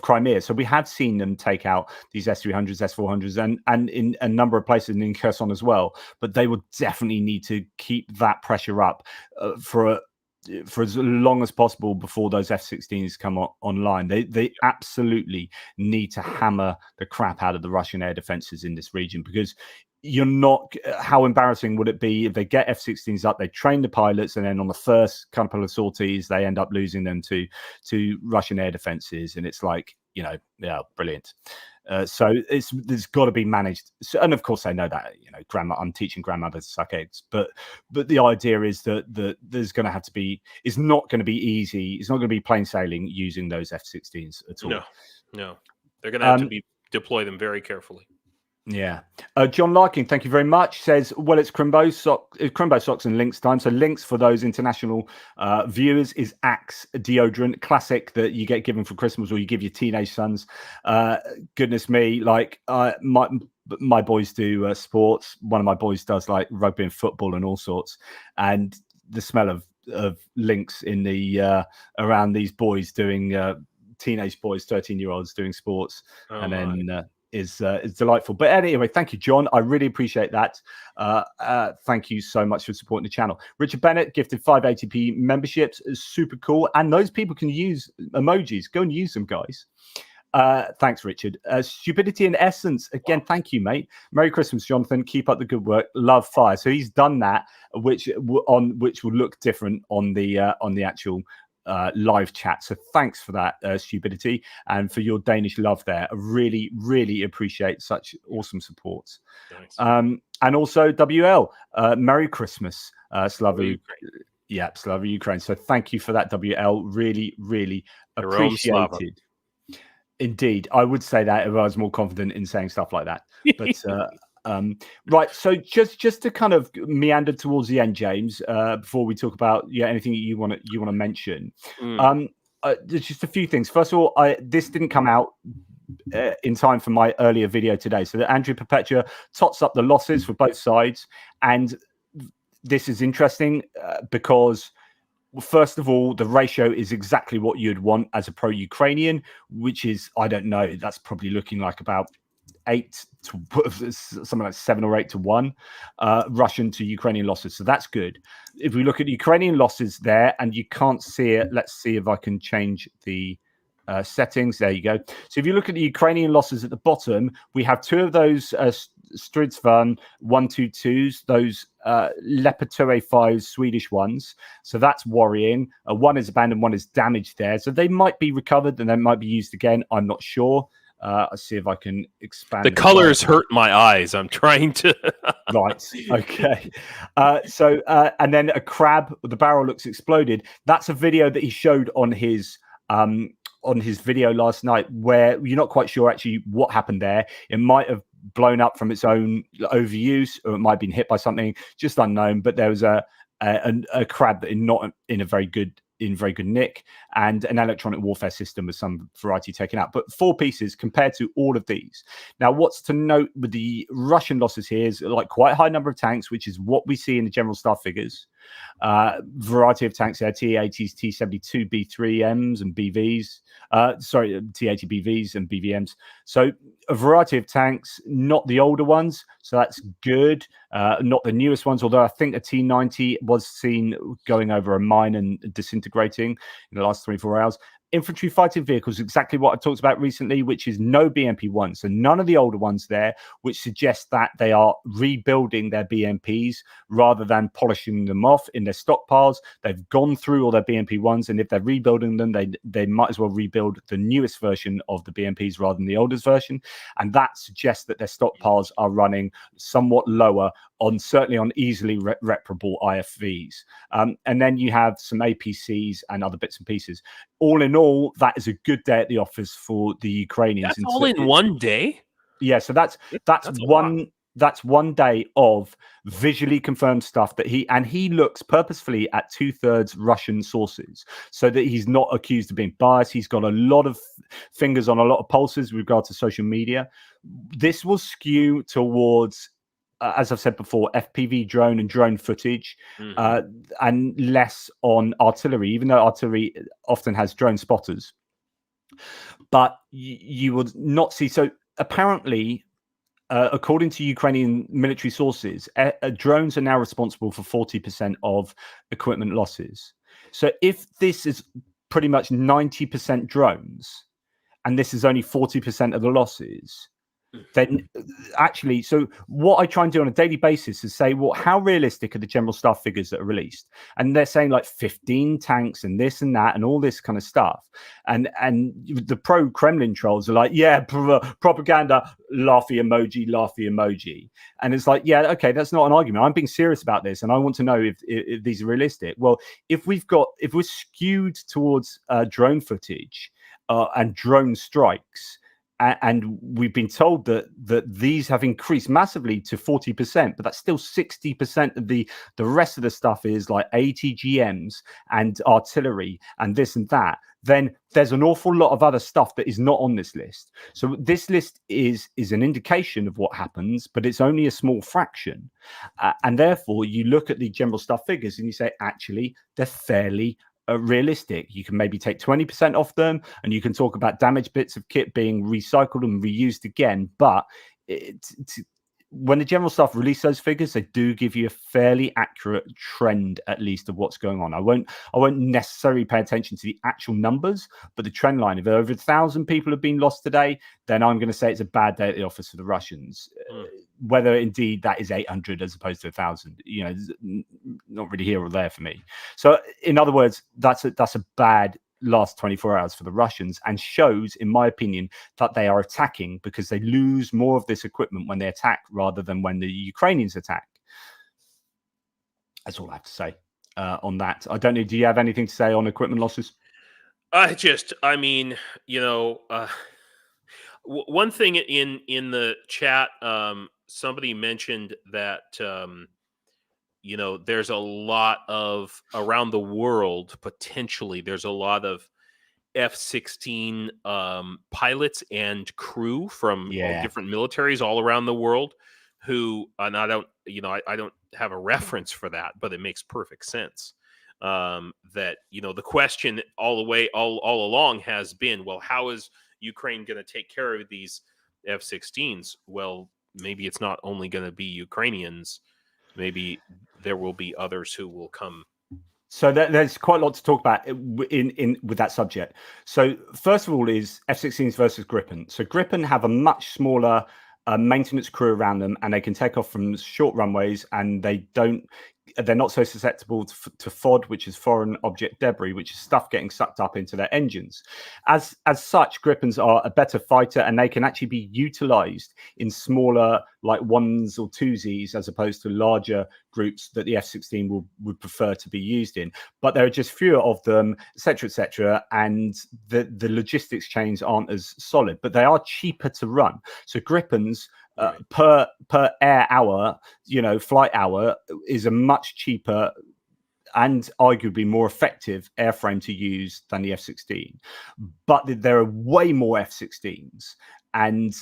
Crimea. So we have seen them take out these S-300s, S-400s, and in a number of places in Kherson as well. But they will definitely need to keep that pressure up for as long as possible before those F-16s come online. They absolutely need to hammer the crap out of the Russian air defenses in this region, because you're not, how embarrassing would it be if they get F-16s up, they train the pilots, and then on the first couple of sorties they end up losing them to Russian air defenses, and it's like, brilliant. So there's got to be managed. So, and of course they know that, I'm teaching grandmothers to suck eggs, but the idea is that there's going to have to be, it's not going to be easy, it's not going to be plain sailing using those F-16s at all. No, they're going to have to deploy them very carefully. Yeah. John Larkin, thank you very much, says, well, it's Crimbo Socks and Lynx time. So Lynx, for those international viewers, is Axe deodorant, classic that you get given for Christmas or you give your teenage sons. Goodness me, like my boys do sports. One of my boys does like rugby and football and all sorts. And the smell of Lynx in the around these boys doing teenage boys, 13-year-olds doing sports, is delightful. But anyway, thank you, John. I really appreciate that. Thank you so much for supporting the channel. Richard Bennett gifted 580p memberships. Is super cool, and those people can use emojis. Go and use them, guys. Thanks, Richard. Stupidity in Essence, again, thank you, mate. Merry Christmas, Jonathan. Keep up the good work. Love fire. So he's done that, which will look different on the actual live chat. So thanks for that, Stupidity, and for your Danish love there. I really, really appreciate such awesome support. Nice. And also WL, Merry Christmas, Slava. Yeah, Slava Ukraine. So thank you for that, WL. Really, really appreciated. Indeed, I would say that if I was more confident in saying stuff like that. But right, so just to kind of meander towards the end, James, before we talk about anything you want to mention, there's just a few things. First of all, this didn't come out in time for my earlier video today, so that Andrew Perpetua tots up the losses for both sides, and this is interesting because, first of all, the ratio is exactly what you'd want as a pro-Ukrainian, which is, I don't know, that's probably looking like about 8 to something like 7 or 8 to 1 Russian to Ukrainian losses. So that's good. If we look at the Ukrainian losses there, and you can't see it, let's see if I can change the settings. There you go. So if you look at the Ukrainian losses at the bottom, we have 2 of those Stridsvagn 122s, those Leopard 2A5 Swedish ones. So that's worrying. One is abandoned, one is damaged there. So they might be recovered and they might be used again. I'm not sure. I'll see if I can expand. The colors hurt my eyes. I'm trying to. Right. Okay. And then a crab, the barrel looks exploded. That's a video that he showed on his video last night, where you're not quite sure actually what happened there. It might have blown up from its own overuse, or it might have been hit by something, just unknown. But there was a crab that is not in very good nick, and an electronic warfare system with some variety taken out. But 4 pieces compared to all of these. Now, what's to note with the Russian losses here is like quite a high number of tanks, which is what we see in the general staff figures. Variety of tanks there, T-80s, T-72, B3Ms and BVs. T-80 BVs and BVMs. So a variety of tanks, not the older ones. So that's good. Not the newest ones, although I think a T-90 was seen going over a mine and disintegrating in the last 24 hours. Infantry fighting vehicles, exactly what I talked about recently, which is no BMP-1. So none of the older ones there, which suggests that they are rebuilding their BMPs rather than polishing them off in their stockpiles. They've gone through all their BMP-1s, and if they're rebuilding them, they might as well rebuild the newest version of the BMPs rather than the oldest version. And that suggests that their stockpiles are running somewhat lower certainly on easily reparable IFVs. And then you have some APCs and other bits and pieces. All in all, that is a good day at the office for the Ukrainians. That's all in one day? Yeah, so that's one day of visually confirmed stuff that he looks purposefully at 2/3 Russian sources so that he's not accused of being biased. He's got a lot of fingers on a lot of pulses with regard to social media. This will skew towards, as I've said before, FPV drone and drone footage, and less on artillery, even though artillery often has drone spotters. But you would not see. So apparently, according to Ukrainian military sources, drones are now responsible for 40% of equipment losses. So if this is pretty much 90% drones, and this is only 40% of the losses, then actually, so what I try and do on a daily basis is say, well, how realistic are the general staff figures that are released? And they're saying like 15 tanks and this and that and all this kind of stuff. And the pro-Kremlin trolls are like, yeah, propaganda, laughy emoji. And it's like, yeah, okay, that's not an argument. I'm being serious about this, and I want to know if these are realistic. Well, if we're skewed towards drone footage and drone strikes, and we've been told that these have increased massively to 40%, but that's still 60% of the rest of the stuff is like ATGMs and artillery and this and that. Then there's an awful lot of other stuff that is not on this list. So this list is an indication of what happens, but it's only a small fraction. And therefore, you look at the general stuff figures and you say, actually, they're fairly realistic. You can maybe take 20% off them, and you can talk about damaged bits of kit being recycled and reused again. But when the general staff release those figures, they do give you a fairly accurate trend, at least, of what's going on. I won't necessarily pay attention to the actual numbers, but the trend line. If over 1,000 people have been lost today, then I'm going to say it's a bad day at the office for the Russians. Whether indeed that is 800 as opposed to 1,000, not really here or there for me. So, in other words, that's a bad last 24 hours for the Russians, and shows, in my opinion, that they are attacking because they lose more of this equipment when they attack rather than when the Ukrainians attack. That's all I have to say on that. I don't know. Do you have anything to say on equipment losses? One thing in the chat, somebody mentioned that there's a lot of, around the world, potentially there's a lot of F-16 pilots and crew from all different militaries all around the world who, and I don't have a reference for that, but it makes perfect sense. That the question all along has been, well, how is Ukraine going to take care of these F-16s? Well, maybe it's not only going to be Ukrainians. Maybe there will be others who will come. So there's quite a lot to talk about in with that subject. So first of all is F-16s versus Gripen. So Gripen have a much smaller maintenance crew around them, and they can take off from short runways, and they're not so susceptible to FOD, which is foreign object debris, which is stuff getting sucked up into their engines. As such, Gripens are a better fighter, and they can actually be utilized in smaller, like ones or twosies, as opposed to larger groups that the F-16 would prefer to be used in. But there are just fewer of them, etc., and the logistics chains aren't as solid, but they are cheaper to run. So Gripens per air hour, flight hour, is a much cheaper and arguably more effective airframe to use than the F-16. But there are way more F-16s, and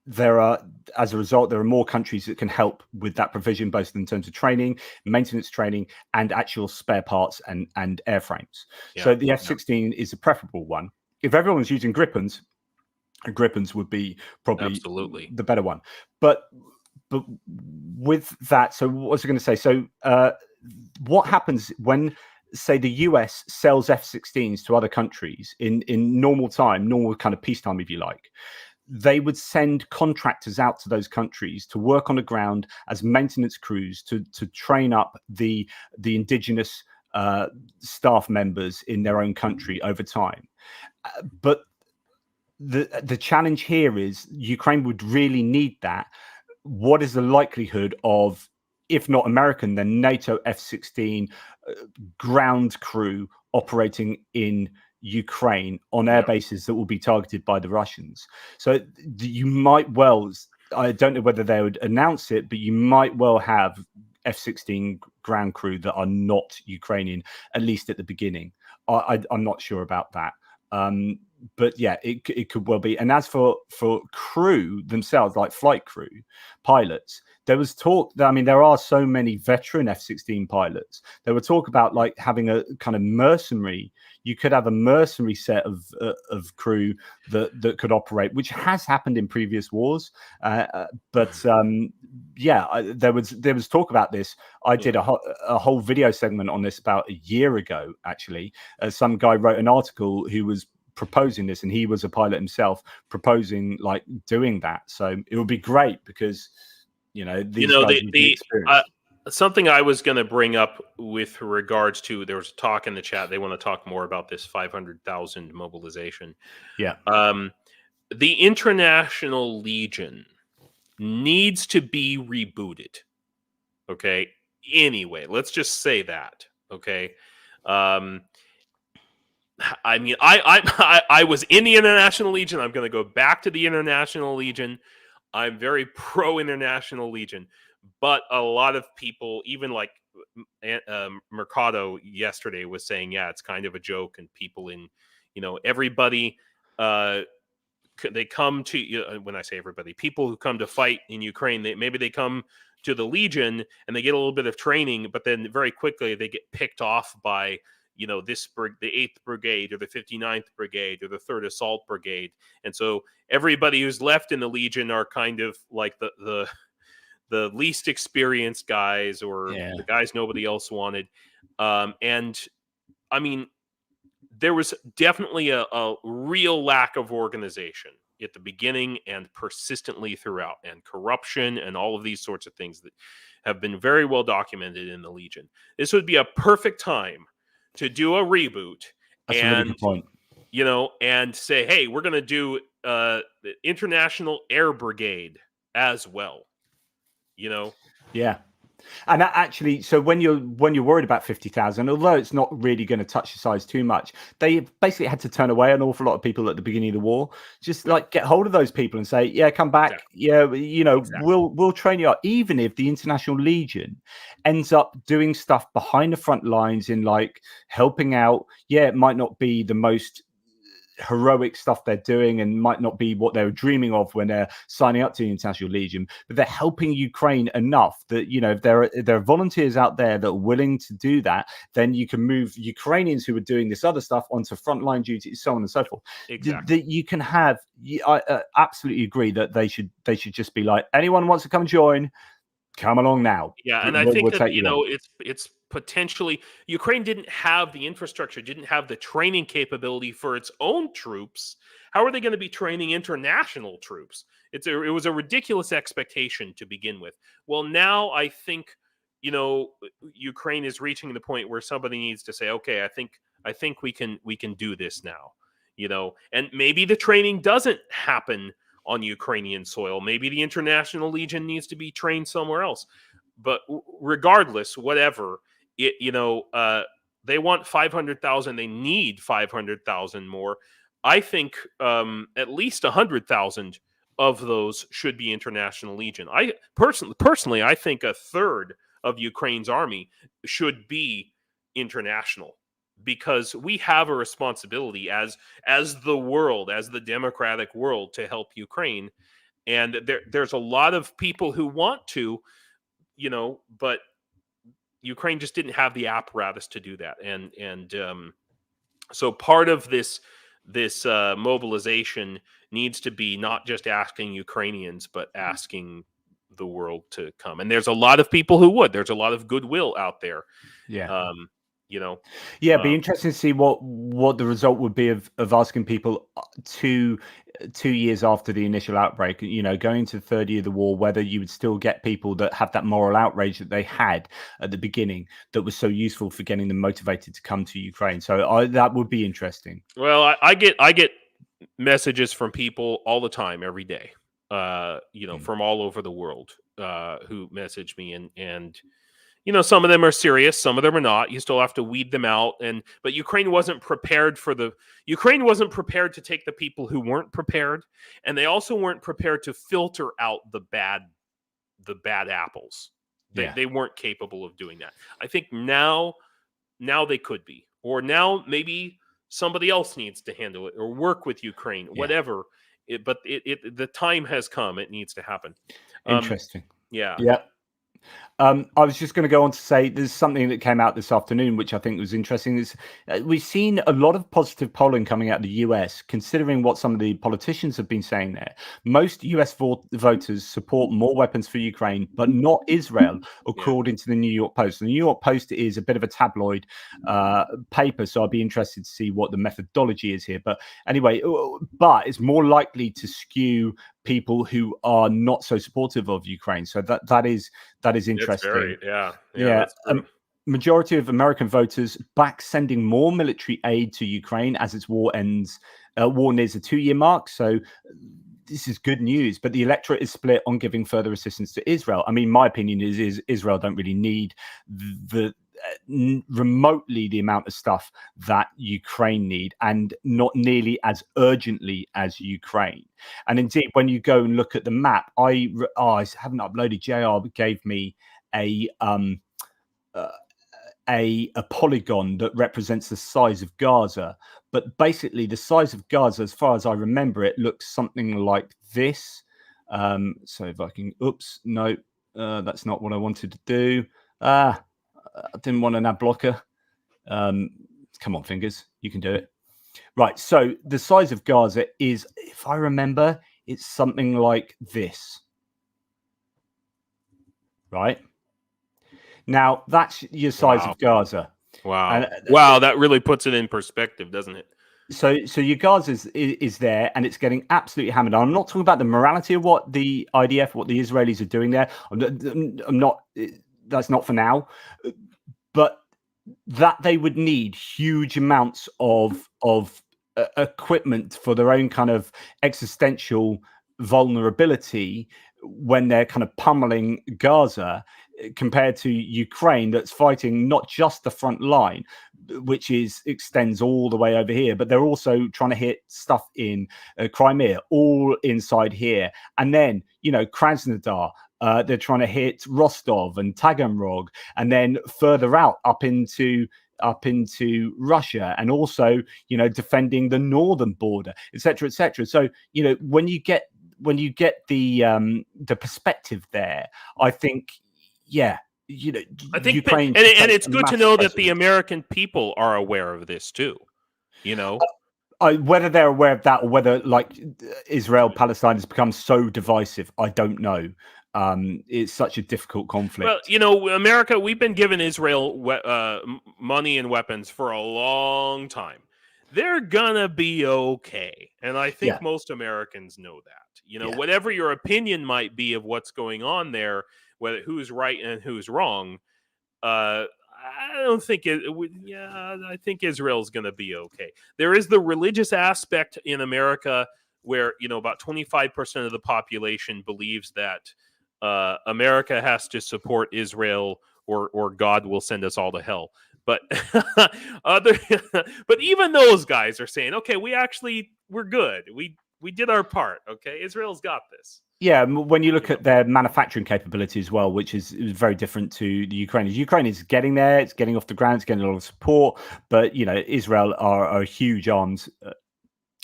there are, as a result, there are more countries that can help with that provision, both in terms of training, maintenance training, and actual spare parts and airframes. So the F-16 is a preferable one. If everyone's using Gripens would be probably the better one. But with that, so what was I going to say? So what happens when, say, the US sells F-16s to other countries in normal time, normal kind of peacetime, if you like? They would send contractors out to those countries to work on the ground as maintenance crews to train up the indigenous staff members in their own country over time. But the challenge here is Ukraine would really need that. What is the likelihood of, if not American, then NATO F-16 ground crew operating in Ukraine on air bases that will be targeted by the Russians? So you might well, I don't know whether they would announce it, but you might well have F-16 ground crew that are not Ukrainian, at least at the beginning. I'm not sure about that. But yeah, it could well be. And as for crew themselves, like flight crew, pilots, there was talk that, I mean, there are so many veteran F-16 pilots. There were talk about like having a kind of mercenary. You could have a mercenary set of crew that could operate, which has happened in previous wars. But yeah, there was talk about this. I did a whole video segment on this about a year ago, actually. Some guy wrote an article who was proposing this, and he was a pilot himself, proposing like doing that. So it would be great because these guys the experience. Something I was going to bring up with regards to, there was talk in the chat, they want to talk more about this 500,000 mobilization. Yeah. The International Legion needs to be rebooted. Okay. Anyway, let's just say that. Okay. I mean, I was in the International Legion. I'm going to go back to the International Legion. I'm very pro International Legion, but a lot of people, even like Mercado yesterday, was saying, yeah, it's kind of a joke, and people in, everybody, they come to, when I say everybody, people who come to fight in Ukraine, maybe they come to the Legion and they get a little bit of training, but then very quickly they get picked off by the 8th Brigade or the 59th Brigade or the 3rd Assault Brigade. And so everybody who's left in the Legion are kind of like the least experienced guys, or the guys nobody else wanted. And I mean, there was definitely a real lack of organization at the beginning and persistently throughout, and corruption and all of these sorts of things that have been very well documented in the Legion. This would be a perfect time to do a reboot. That's a really good point. And say, hey, we're going to do the International Air Brigade as well. Yeah. And that actually, so when you're worried about 50,000, although it's not really going to touch the size too much, they basically had to turn away an awful lot of people at the beginning of the war. Just like get hold of those people and say, yeah, come back. Exactly. Yeah, we'll train you up. Even if the International Legion ends up doing stuff behind the front lines in like helping out. Yeah, it might not be the most heroic stuff they're doing and might not be what they were dreaming of when they're signing up to the International Legion, but they're helping Ukraine enough that if there are volunteers out there that are willing to do that, then you can move Ukrainians who are doing this other stuff onto frontline duty, so on and so forth. Exactly. You can have. I absolutely agree that they should just be like, anyone wants to come join, come along now. Yeah, and I think that it's potentially, Ukraine didn't have the infrastructure, didn't have the training capability for its own troops. How are they going to be training international troops? It was a ridiculous expectation to begin with. Well, now I think Ukraine is reaching the point where somebody needs to say, okay, I think we can do this now. And maybe the training doesn't happen on Ukrainian soil. Maybe the International Legion needs to be trained somewhere else. But regardless, whatever, they want 500,000. They need 500,000 more. I think at least 100,000 of those should be International Legion. I personally, I think a third of Ukraine's army should be international, because we have a responsibility as the world, as the democratic world, to help Ukraine. And there's a lot of people who want to, but Ukraine just didn't have the apparatus to do that. And so part of this mobilization needs to be not just asking Ukrainians, but asking the world to come. And there's a lot of people who would. There's a lot of goodwill out there. Yeah. It'd be interesting to see what the result would be of asking people 2 years after the initial outbreak, going into the third year of the war, whether you would still get people that have that moral outrage that they had at the beginning that was so useful for getting them motivated to come to Ukraine. So that would be interesting. Well, I get messages from people all the time, every day, from all over the world, who message me, and some of them are serious, some of them are not. You still have to weed them out. But Ukraine wasn't prepared to take the people who weren't prepared, and they also weren't prepared to filter out the bad apples. They weren't capable of doing that. I think now they could be, or now maybe somebody else needs to handle it or work with Ukraine, whatever. But the time has come. It needs to happen. Interesting. Yeah. I was just going to go on to say there's something that came out this afternoon, which I think was interesting. Is we've seen a lot of positive polling coming out of the US, considering what some of the politicians have been saying there. Most US voters support more weapons for Ukraine, but not Israel, according to the New York Post. The New York Post is a bit of a tabloid paper, so I'd be interested to see what the methodology is here. But anyway, it's more likely to skew people who are not so supportive of Ukraine. So that is interesting. That's true. Majority of American voters back sending more military aid to Ukraine as its war nears the 2-year mark. So this is good news, but the electorate is split on giving further assistance to Israel. I mean, my opinion is Israel don't really need remotely the amount of stuff that Ukraine need, and not nearly as urgently as Ukraine. And indeed, when you go and look at the map, I haven't uploaded. JR gave me a polygon that represents the size of Gaza, but basically the size of Gaza, as far as I remember, it looks something like this. So if I can, that's not what I wanted to do. I didn't want an ad blocker. Come on, fingers, you can do it. Right, so the size of Gaza is, if I remember, it's something like this. Right? Now, that's your size of Gaza. Wow. And, that really puts it in perspective, doesn't it? So your Gaza is there, and it's getting absolutely hammered. I'm not talking about the morality of what the IDF, what the Israelis are doing there. I'm not. That's not for now. But that they would need huge amounts of equipment for their own kind of existential vulnerability when they're kind of pummeling Gaza, compared to Ukraine, that's fighting not just the front line, which extends all the way over here, but they're also trying to hit stuff in Crimea, all inside here. And then, Krasnodar, they're trying to hit Rostov and Taganrog, and then further out up into Russia, and also, defending the northern border, etc., etc. So, when you get the perspective there, I think, I think Ukraine, and it's good to know that the American people are aware of this too. Whether they're aware of that, or whether, like, Israel Palestine has become so divisive, I don't know. It's such a difficult conflict. Well, America, we've been giving Israel money and weapons for a long time. They're gonna be okay, and I think most Americans know that. Whatever your opinion might be of what's going on there, whether who's right and who's wrong, I don't think I think Israel's going to be okay. There is the religious aspect in America where, about 25% of the population believes that America has to support Israel, or God will send us all to hell. But but even those guys are saying, okay, we're good. We did our part. Okay, Israel's got this. Yeah, when you look at their manufacturing capability as well, which is very different to the Ukrainians. Ukraine is getting there; it's getting off the ground, it's getting a lot of support. But Israel are a huge arms,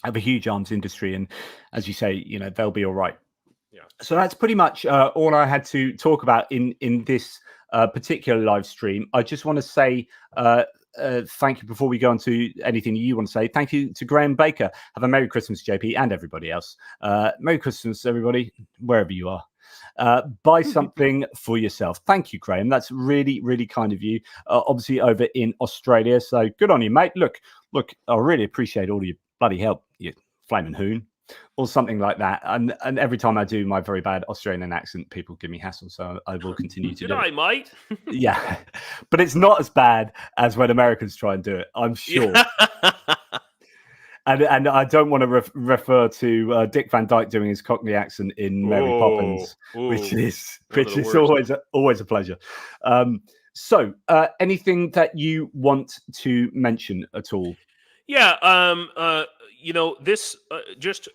have a huge arms industry, and as you say, they'll be all right. Yeah. So that's pretty much all I had to talk about in this particular live stream. I just want to say thank you before we go on to anything you want to say. Thank you to Graham Baker. Have a Merry Christmas, JP, and everybody else. Merry Christmas, everybody, wherever you are. Buy something for yourself. Thank you, Graham. That's really, really kind of you. Obviously over in Australia. So good on you, mate. Look, I really appreciate all your bloody help, you flaming hoon. Or something like that, and every time I do my very bad Australian accent, people give me hassle, so I will continue to do I it. might. Yeah, but it's not as bad as when Americans try and do it, I'm sure. And I don't want to refer to Dick Van Dyke doing his Cockney accent in Mary Poppins, which is always a pleasure. So anything that you want to mention at all? Yeah. This just.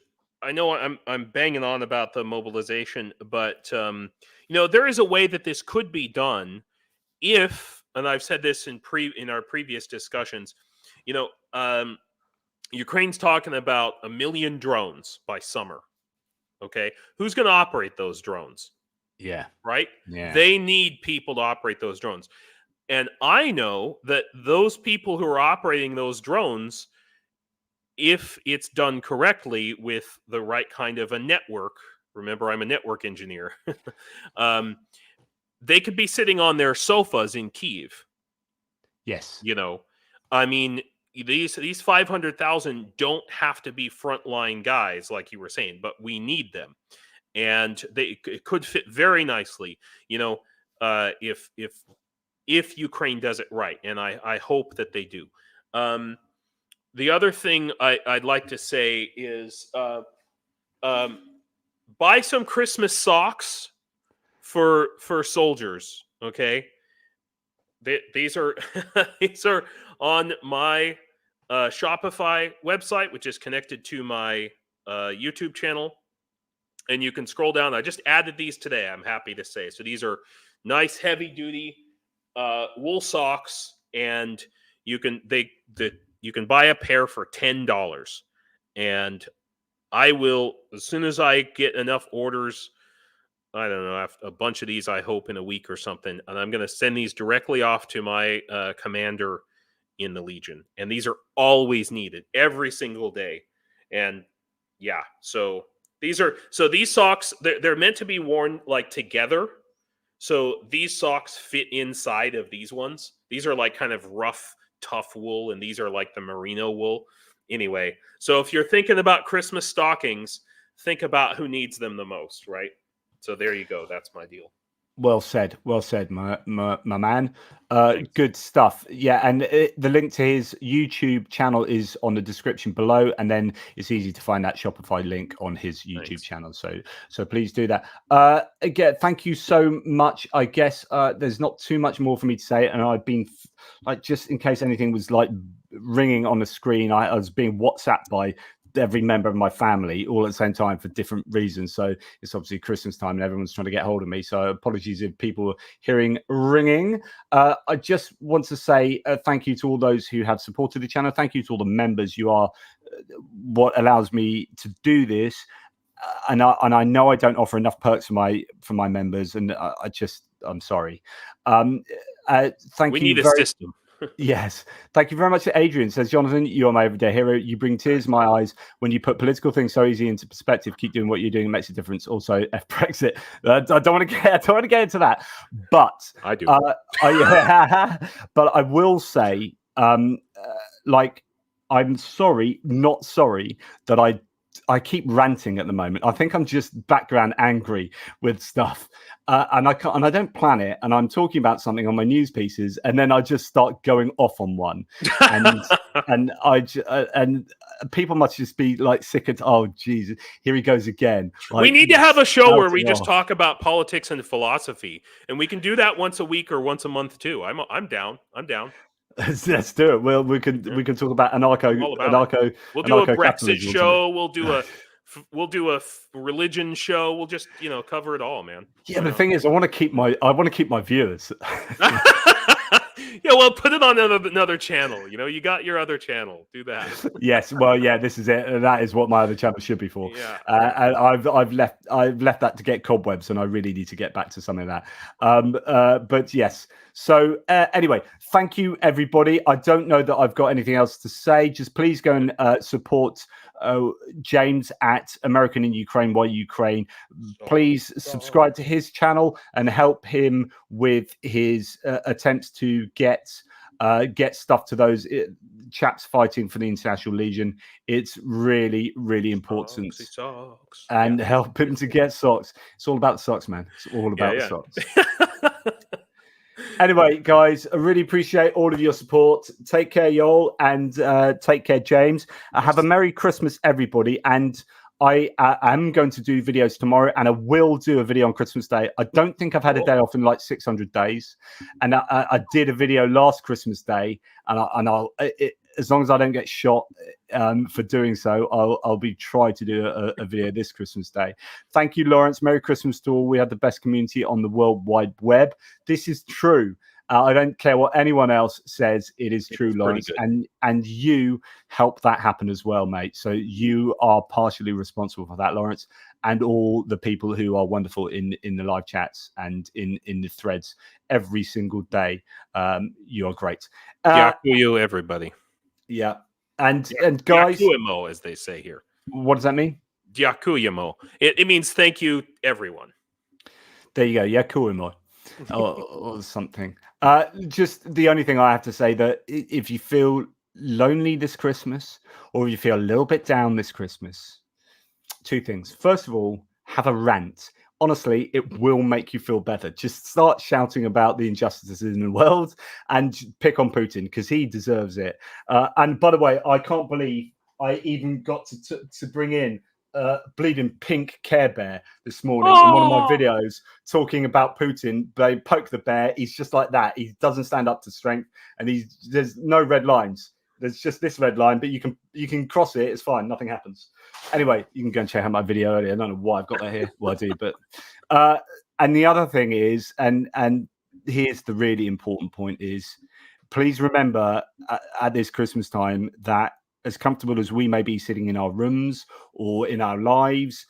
I know I'm banging on about the mobilization, but there is a way that this could be done if, and I've said this in our previous discussions, Ukraine's talking about 1 million drones by summer. Okay, who's going to operate those drones? Yeah, right. Yeah, they need people to operate those drones, and I know that those people who are operating those drones, if it's done correctly with the right kind of a network, remember I'm a network engineer, they could be sitting on their sofas in Kyiv. Yes. I mean, these 500,000 don't have to be frontline guys like you were saying, but we need them. And it could fit very nicely, if Ukraine does it right, and I hope that they do. The other thing I'd like to say is buy some Christmas socks for soldiers. Okay, these are these are on my Shopify website, which is connected to my YouTube channel, and you can scroll down. I just added these today, I'm happy to say. So these are nice, heavy duty wool socks, and you can buy a pair for $10, and I will, as soon as I get enough orders, I don't know, a bunch of these, I hope, in a week or something, and I'm going to send these directly off to my commander in the Legion. And these are always needed every single day. And yeah, so these socks, they're meant to be worn like together. So these socks fit inside of these ones. These are like kind of rough, tough wool, and these are like the merino wool. Anyway, so if you're thinking about Christmas stockings, think about who needs them the most, right? So there you go. That's my deal. Well said, my man. Good stuff. Yeah, and the link to his YouTube channel is on the description below, and then it's easy to find that Shopify link on his YouTube channel. So please do that. Again, thank you so much. I guess there's not too much more for me to say, and I've been like, just in case anything was like ringing on the screen, I was being WhatsApped by every member of my family all at the same time for different reasons. So it's obviously Christmas time and everyone's trying to get hold of me. So apologies if people are hearing ringing. I just want to say thank you to all those who have supported the channel. Thank you to all the members. You are what allows me to do this. And I know I don't offer enough perks for my members, and I'm sorry. Thank we you. Need a system. Yes. Thank you very much. Adrian says, Jonathan, you are my everyday hero. You bring tears in my eyes when you put political things so easy into perspective. Keep doing what you're doing. It makes a difference. Also, F Brexit. I don't want to get into that, but I do. But I will say, like, I'm sorry, not sorry that I keep ranting at the moment. I think I'm just background angry with stuff, and I don't plan it. And I'm talking about something on my news pieces, and then I just start going off on one, and and people must just be like sick of. Oh Jesus, here he goes again. Like, we need to have a show where we just talk about politics and philosophy, and we can do that once a week or once a month too. I'm down. Let's do it. Well, we can talk about anarcho. We'll do a Brexit show. We'll do a religion show. We'll just cover it all, man. Yeah, the thing is, I want to keep my viewers. Yeah, well, put it on another channel. You got your other channel. Do that. Yes, well, yeah, this is it. That is what my other channel should be for. Yeah. And I've left that to get cobwebs, and I really need to get back to some of that. But yes. So anyway, thank you, everybody. I don't know that I've got anything else to say. Just please go and support James at American in Ukraine, Why Ukraine. Please subscribe to his channel and help him with his attempts to get stuff to those chaps fighting for the International Legion. It's really, really important. Socks. And help him to get socks. It's all about the socks, man. It's all about the socks. Anyway, guys, I really appreciate all of your support. Take care, y'all, and take care, James. Have a Merry Christmas, everybody. And I am going to do videos tomorrow, and I will do a video on Christmas Day. I don't think I've had a day off in like 600 days. And I did a video last Christmas Day, and as long as I don't get shot for doing so, I'll be trying to do a video this Christmas Day. Thank you, Lawrence. Merry Christmas to all. We have the best community on the World Wide Web. This is true. I don't care what anyone else says. It is true, Lawrence, and you help that happen as well, mate. So you are partially responsible for that, Lawrence, and all the people who are wonderful in the live chats and in the threads every single day. You are great. Yakuyo, everybody. Yeah, and guys, Yakuyamo, as they say here. What does that mean? Yakuyamo. It means thank you, everyone. There you go. Yakuyamo. or something. Just the only thing I have to say, that if you feel lonely this Christmas, or if you feel a little bit down this Christmas, two things. First of all, have a rant. Honestly, it will make you feel better. Just start shouting about the injustices in the world and pick on Putin, because he deserves it. And by the way, I can't believe I even got to bring in bleeding pink Care Bear this morning in one of my videos talking about Putin. They poke the bear. He's just like that. He doesn't stand up to strength, and there's no red lines. There's just this red line, but you can cross it. It's fine. Nothing happens. Anyway, you can go and check out my video earlier. I don't know why I've got that here. Well, I do, but and the other thing is, and here's the really important point is, please remember at this Christmas time that, as comfortable as we may be sitting in our rooms or in our lives,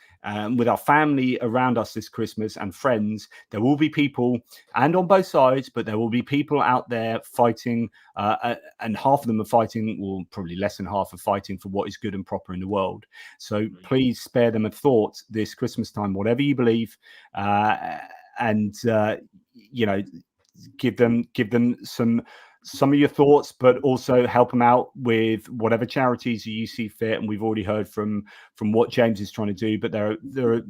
with our family around us this Christmas and friends, there will be people, and on both sides, but there will be people out there fighting, and half of them are fighting, or probably less than half are fighting for what is good and proper in the world. So please spare them a thought this Christmas time, whatever you believe, and give them some of your thoughts, but also help them out with whatever charities you see fit. And we've already heard from what James is trying to do, but there are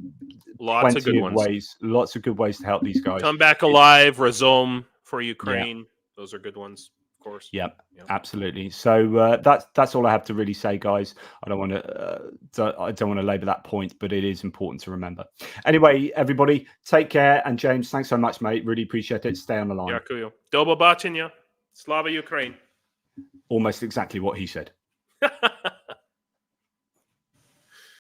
lots of good ways. Lots of good ways to help these guys. Come Back Alive, Razom for Ukraine. Yeah. Those are good ones, of course. Yeah, absolutely. So that's all I have to really say, guys. I don't want to labor that point, but it is important to remember. Anyway, everybody, take care. And James, thanks so much, mate. Really appreciate it. Stay on the line. Дякую. До побачення. Slava Ukraine. Almost exactly what he said.